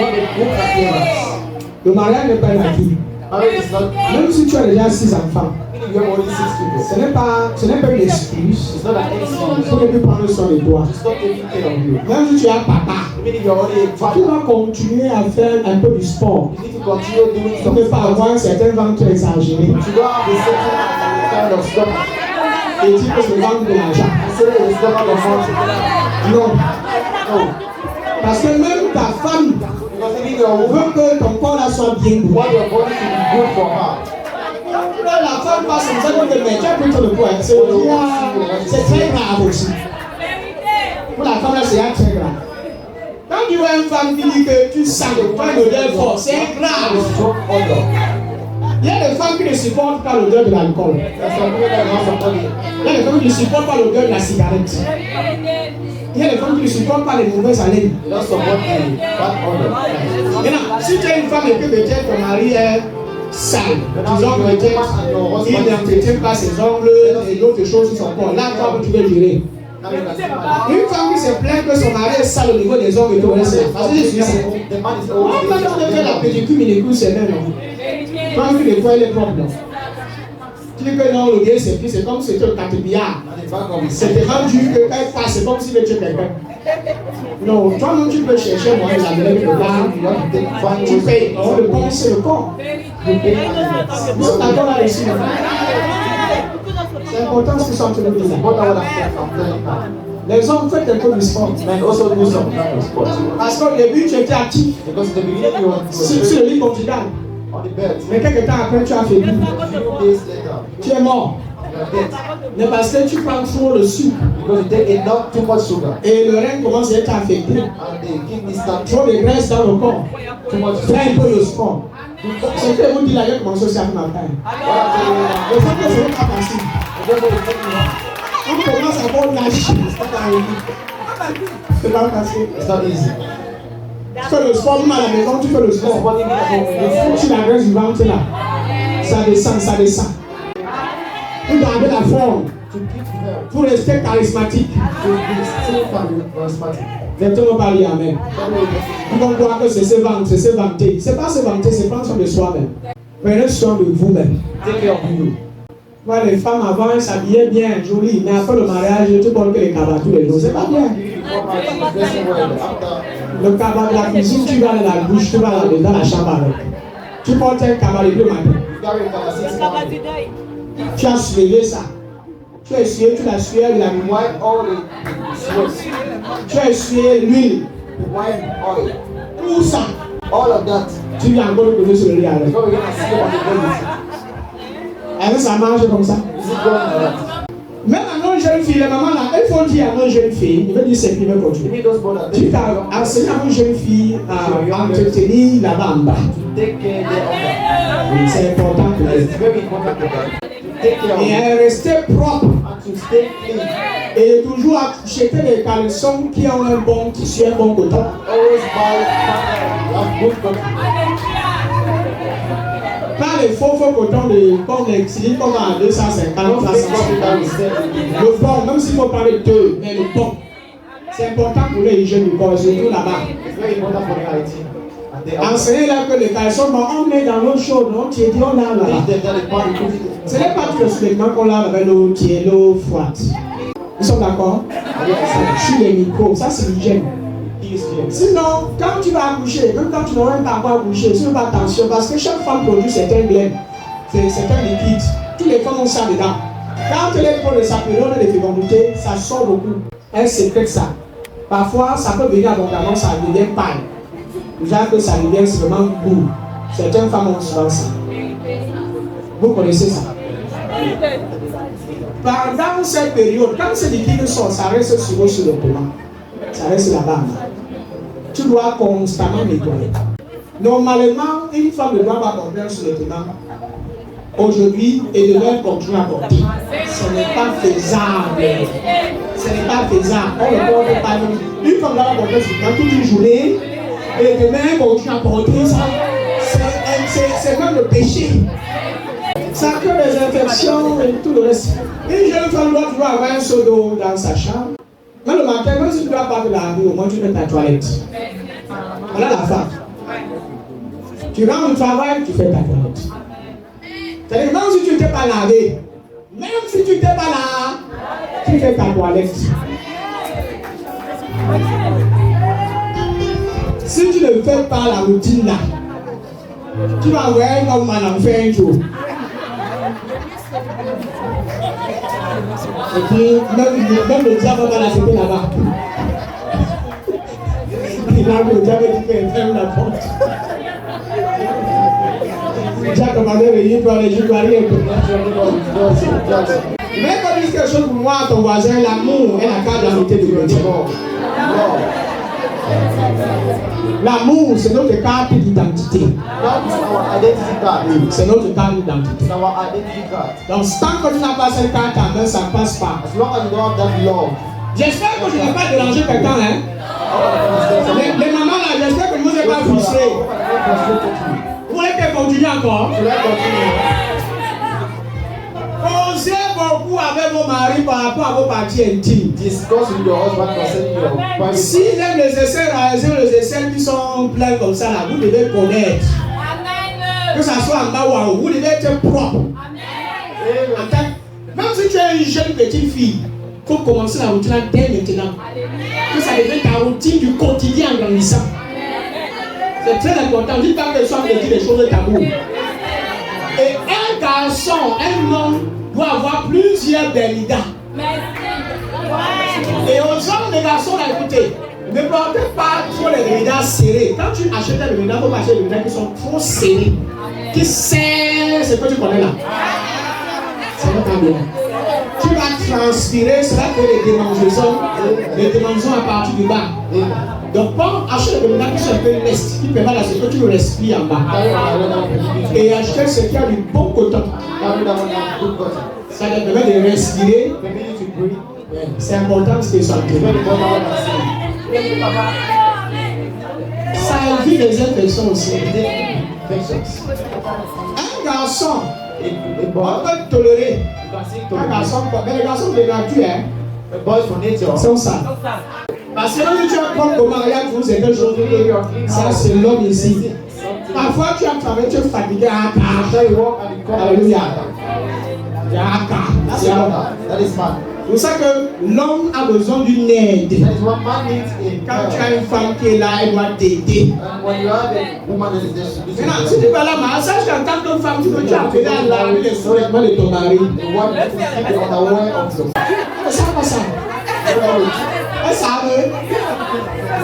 Le mariage n'est pas un acquis. Même si tu as déjà 6 enfants, ce n'est pas une excuse pour ne plus prendre soin de toi. Même si tu as papa, tu dois continuer à faire un peu du sport pour ne pas avoir un certain ventre exagéré. Et tu peux se vendre de l'argent. Non. Parce que même ta femme veut que ton corps là soit bien beau. La femme passe comme ça, donc mais tu as pris ton poids. C'est très grave aussi. Pour la femme là, c'est très grave. Quand tu vois une femme qui dit que tu sens que tu as une odeur forte, c'est grave. Il y a des femmes qui ne supportent pas l'odeur de l'alcool. Il y a des femmes qui ne supportent pas l'odeur de la cigarette. Il y a des femmes qui ne supportent pas les mauvaises haleines. Maintenant, si tu es une femme et que peut-être ton mari est sale, disons peut-être il n'entretient pas ses ongles et d'autres choses sur son corps, là, toi, tu veux gérer. Une femme qui se plaint que son mari est sale au niveau des ongles et tout, c'est parce que je suis sale. Quand tu fais la pédicure, mais les coups, c'est même, non. Quand tu les vois, elle est propre, non. Tu dis que non, le gars, c'est comme si c'était un caterpillar. C'était rendu que quand il passe, c'est comme si tu tuais quelqu'un. Non, toi-même, tu peux chercher moi, la lèvre, le larme, tu payes. Non, le bon, c'est le corps. Nous sommes d'accord là-dessus. C'est important ce que sont en train de dire. Les hommes font un peu de sport. Parce qu'au début, tu étais actif. Sur le lit conjugal. Mais quelques temps après, tu as faibli. Tu es mort. Mais parce que tu prends trop de sucre. Et le rein commence à être affecté. Trop de graisse dans le corps. Fais un peu de sport. Ce que vous dites là, j'ai commencé aussi à faire ma taille. Le fait que ce n'est pas facile. On commence à avoir lâcher. C'est pas facile. Tu fais le sport, même à la maison, tu fais le sport. Tu la graisse du ventre là. Ça descend, ça descend. Pour garder la forme. Pour rester charismatique. Maintenant, parler amen. On croit que c'est se vanter, c'est se vanter. C'est pas se vanter, c'est prendre soin de soi-même. Prenez soin de vous-même. Moi, les femmes avant, elles s'habillaient bien, jolies, mais après le mariage, tu portes que les cabas tous les jours. C'est pas bien. Le cabas de la cuisine, tu vas dans la bouche, tu vas dans la chambre avec. Tu portes un cabas le deux matin. Tu as soulevé ça. Tu as essuyé, tu l'as essuyé avec la Wipe all the sweat. tu as essuyé l'huile. Wipe oil. Tout ça. All of that. Tu viens encore le donner sur le lit avec. So we're gonna sleep on the bed. Est-ce que ça marche comme ça? Is it going like that? Même à nos jeunes filles, les mamans là, il faut dire à nos jeunes filles, il veut dire c'est qui veut You continuer. need those brothers. Tu t'as enseigné à nos jeunes filles à entretenir là-bas en bas. Take care thereof. Oui, c'est important pour elles. It's very important to them. Take care of Et them. rester propre. And to stay clean. Et toujours acheter des caleçons qui ont un bon tissu, un bon coton. Always buy good cotton. Pas les faux cotons de comme les petits, comme à 250, Don't take 300. cotton that we sell. Le bon, même s'il faut parler d'eux, mais le bon. C'est important pour les jeunes du corps, surtout là-bas. It's very important for the IT. And they are Enseignez-leur que les caleçons, on met dans l'eau chaude, on tient, on lave là-bas. teach them that they can't put it. Ce n'est pas tous les sous-vêtements qu'on lave avec l'eau tiède, l'eau froide. Nous sommes d'accord? Sur les micros, ça c'est l'hygiène. Sinon, quand tu vas accoucher, même quand tu n'auras pas à accoucher, si tu fais attention, parce que chaque femme produit certains glaives, certains liquides. Toutes les femmes ont ça dedans. Quand tu les prends de sa période de fécondité, ça sort beaucoup. Elle sécrète ça. Parfois, ça peut venir abondamment, ça devient paille. Genre que ça devient seulement goût. Certaines femmes ont souvent ça. Vous connaissez ça? Pendant cette période, quand ce liquide sort, ça reste sur le comment? Ça reste là-bas. Tu dois constamment nettoyer. Normalement, une femme ne doit pas porter un sous-vêtement aujourd'hui et demain continuer à porter. Ce n'est pas faisable. Ce n'est pas faisable. On ne porte pas. Une femme doit porter un sous-vêtement toute une journée et demain continue à porter ça. C'est même le péché. Ça crée des infections et tout le reste. Une jeune femme doit toujours avoir un seau d'eau dans sa chambre. Mais le matin, même si tu ne dois pas te laver, au moins tu mets ta toilette. Voilà la femme. Tu rentres au travail, tu fais ta toilette. C'est-à-dire, même si tu ne t'es pas lavé, même si tu ne t'es pas là, tu fais ta toilette. Si tu ne fais pas la routine là, tu vas voir un homme en enfer un jour. Et puis, même le diable va l'accepter là-bas. Le diable dit qu'il ferme la porte. Jacques m'a dit, il peut aller, je peux aller. Mais quand il dit quelque chose pour moi, ton voisin, l'amour est la carte d'identité de Dieu. L'amour, c'est notre carte d'identité. C'est notre carte d'identité. Donc, tant que tu n'as pas cette carte en main, ça ne passe pas. J'espère que je n'ai pas dérangé quelqu'un. Hein? Les mamans là, j'espère que je ne vous ai pas frustré. Vous voulez qu'elle continue encore? Posez beaucoup avec vos maris par rapport à vos parties intimes. Discuss with your husband concerning your private. Si même les essais qui sont pleins comme ça, là, vous devez connaître. Que ça soit en bas ou en haut, vous devez être propre. Même si tu es une jeune petite fille, il faut commencer la routine dès maintenant. Que ça devienne ta routine du quotidien en grandissant. C'est très important. Dites pas que les femmes disent des choses de tabou. Et un garçon, un homme, doit avoir plusieurs berlidas. Et aux hommes, les garçons, là, écoutez, ne portez pas trop les berlidas serrés. Quand tu achètes des berlidas, il faut pas acheter des berlidas qui sont trop serrés. Qui serrent ce que tu connais là. Ça va pas bien. Tu vas transpirer, cela fait des démangeaisons à partir du bas. Donc, achète des berlidas qui sont un peu lestes, qui permettent à ce que tu respires en bas. Et achète ce qui a du bon coton. Ça te permet de respirer. C'est important ce que ça fait. Ça évite les infections aussi. Un garçon, on peut tolérer. Un garçon, mais les garçons de nature, hein, sont ça. Parce que quand tu as propre au mariage, vous c'est quelque chose de ça, c'est l'homme ici. Parfois, tu as travaillé, tu es fatigué. Alléluia. That's C'est Yaka. That is man. C'est pour ça que l'homme a besoin d'une aide. That is what man needs in Quand tu prayer. as une femme qui est là, elle doit t'aider. And when you have a woman that is there, she listens Maintenant, to si you. tu vas là, mais sache qu'en tant que femme, tu peux appeler à laver les soulèvements de ton mari. The one that will keep you unaware of your Ça va ça. Elle savait.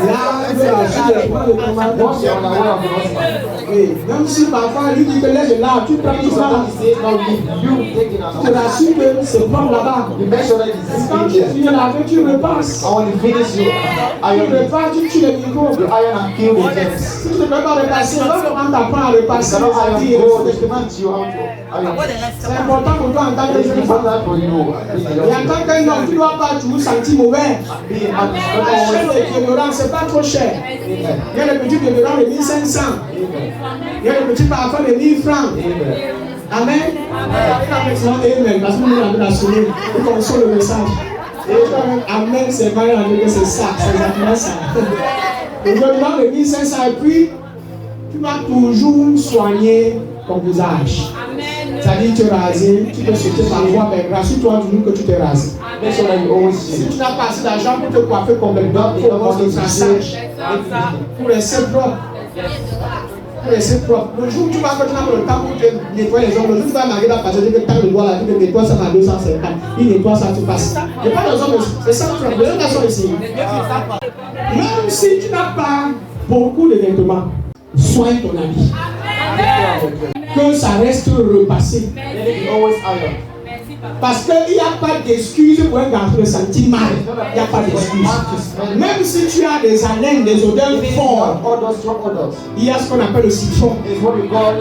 Lave les soulèvements de ton mari. Once you're unaware of your husband, Oui, même si parfois lui dit que laisse là, tu prends tout ça. sometimes he says, no, you take it Tu out. rassures que c'est propre là-bas. You make sure that it's Quand tu in there. finis laver, tu repasses. And when you finish, you Tu iron it. repasses, tu tues les microbes. You iron and kill the germs. Si tu ne peux pas repasser, va comment t'apprends à You repasser cannot les iron habits et gold. les They demand you how to iron. C'est important pour toi en tant que It's jeune femme. important for you. Et en tant qu'un homme, tu ne dois pas toujours sentir mauvais. Being man is not La chaîne always. de déodorant, c'est pas trop cher. Amen. Il y a le petit déodorant de 1500. Amen. Il y a le petit parfum de 1000 francs. Amen. Amen. Amen. Parce que nous avons la sonné. Et qu'on sonne le message. Amen, c'est vrai, c'est ça. C'est exactement ça. Déodorant de 1500. Et puis, tu vas toujours soigner ton visage. C'est-à-dire, tu es rasé, tu peux sauter parfois, mais rassure-toi toujours que tu t'es rasé. Make sure that you always Si shave. tu n'as pas assez d'argent pour te coiffer complètement, il faut avoir le traçage pour rester propre. Pour rester propre. Le jour où tu vas faire le temps pour te nettoyer les ongles, le jour où tu vas marier la personne, tu tape le doigt là, tu te nettoies ça à 250. Il nettoie ça, tu passes. Il n'y a pas besoin de. C'est ça, les gens sont ici. Même si tu n'as pas beaucoup de vêtements, soigne ton habit. Que ça reste repassé. Let it be always iron. Parce qu'il n'y a pas d'excuse pour un garçon de sentir mal. Il n'y a pas d'excuse. Même si tu as des haleines, des odeurs fortes, Odors, strong odors. il y a ce qu'on appelle le citron. It's what we call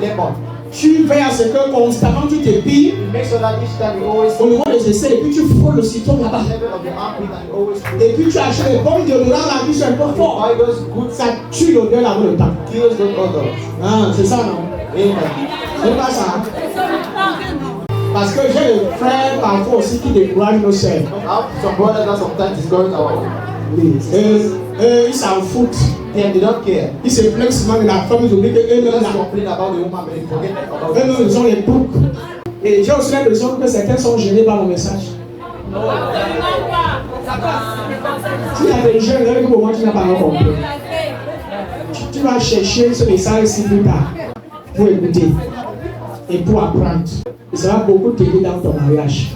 lemon. Tu veilles à ce que constamment tu t'épiles You make sure that each time you always au niveau des aisselles et puis tu frôles le citron là-bas. level of your armpit and you always Et puis tu achètes les bons déodorants là qui sont un peu forts. buy those good Ça tue l'odeur avant le temps. kills those odors. Ah, c'est ça non? Amen. C'est pas ça. Parce que j'ai des frères parfois aussi qui découragent nos sœurs. I have some brothers that sometimes discourage our Oui. Ils s'en foutent. they don't care. Ils se plaignent souvent de la femme, ils oublient qu'eux-mêmes Just là. complain about the woman, but they forget about Eux-mêmes, ils ont les boucs. Et j'ai aussi l'impression que certains sont gênés par mon message. Si tu as des jeunes, avec le moment tu n'as pas compris. Tu vas chercher ce message ici plus tard pour écouter et pour apprendre. Et ça va beaucoup t'aider dans ton mariage.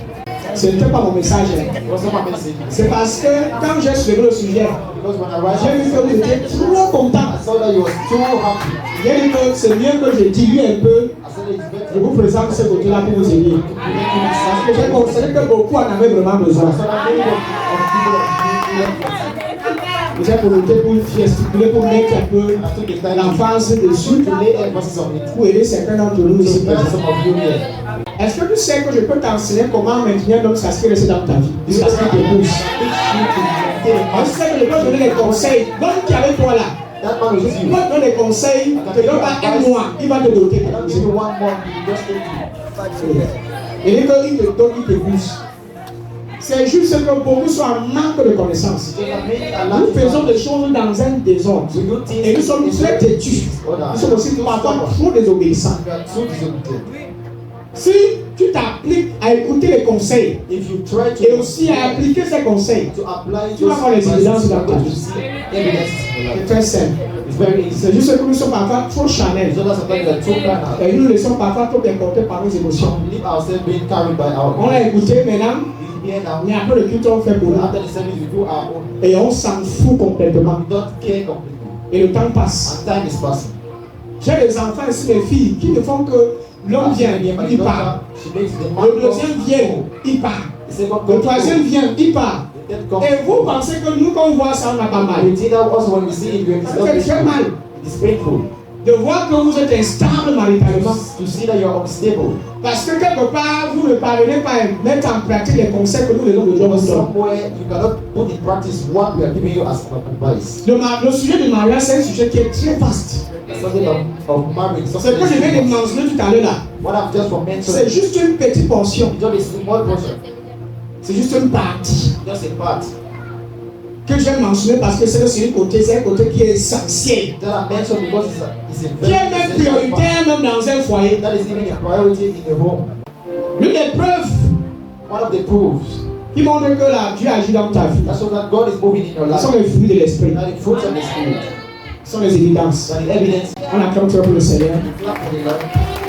Ce n'était pas mon message. It was not my message. C'est parce que quand j'ai suivi le sujet, Because when I j'ai vu arrived, que vous étiez trop content. I saw that you were too happy. J'ai dit que c'est mieux que je dilue un peu. I said it's better Je vous présente ce côté-là pour vous aider. Parce que j'ai constaté que beaucoup en avaient vraiment besoin. So that many of people J'ai volonté pour gesticuler, pour mettre un peu I took the time l'emphase dessus, to lay emphasis on it. pour aider certains d'entre nous So ici bless présents. some of you here. Est-ce que tu sais que je peux t'enseigner comment maintenir l'homme sacré resté dans ta vie? Jusqu'à ce qu'il te pousse. Est-ce que je peux te donner des conseils? L'homme qui est avec toi là, That man was with il you. va te donner des conseils, il te donne pas un mois, il va te doter. I don't give you 1 month, you just take it. Et dès qu'il te donne, il te pousse. C'est juste que beaucoup sont en manque de connaissances. So that many are Nous faisons lacking. des choses dans un désordre. We do things Et nous sommes très têtus. Nous sommes aussi parfois trop désobéissants. We are too disobedient. Si tu t'appliques à écouter les conseils If you try et to aussi à appliquer ces conseils, to apply tu vas voir les évidences dans ta to vie. see evidence in your c'est life. très simple. It's very easy. C'est juste que nous sommes parfois trop charnels. So that sometimes we are too carnal. Et nous nous laissons parfois trop emporter par nos émotions. We leave ourselves being carried by our On a écouté maintenant, We here now. mais après le culte on fait pour nous. After the service, we do our own. Et on s'en fout complètement. We don't care completely. Et le temps passe. And time is passing. J'ai des enfants ici, des filles, qui ne font que l'homme vient, il part. She makes the man Le deuxième vient, il part. The second Le comes. troisième vient, il part. The third comes. Et vous pensez que nous, quand on voit ça, on n'a pas mal. We see that also when we see it, it's Ça not fait très mal. It's painful. De voir que vous êtes instable maritalement. To see that you're unstable. Parce que quelque part, vous ne parvenez pas à mettre en pratique les conseils que nous, les hommes de Dieu, Because vous donnons. somewhere you cannot put in practice what we are giving you as advice. Le sujet du mariage, c'est un sujet qui est très vaste. The subject of marriage. C'est ce que je viens de mentionner tout à l'heure là. What I've just mentioned. C'est juste une petite portion. It's just a small portion. C'est juste une partie Just a part. que j'ai mentionné parce que c'est un côté qui est essentiel. That I mentioned because it's a Qui very est même essential part. prioritaire même dans un foyer. That is even a priority in the home. L'une des preuves One of the proofs qui montre que là, Dieu agit dans ta vie, that shows that God is moving in your ce life. sont les fruits de l'esprit, That the fruits of the Spirit. ce sont les évidences. That the evidence. On acclame toi pour le Seigneur. Clap for the Lord.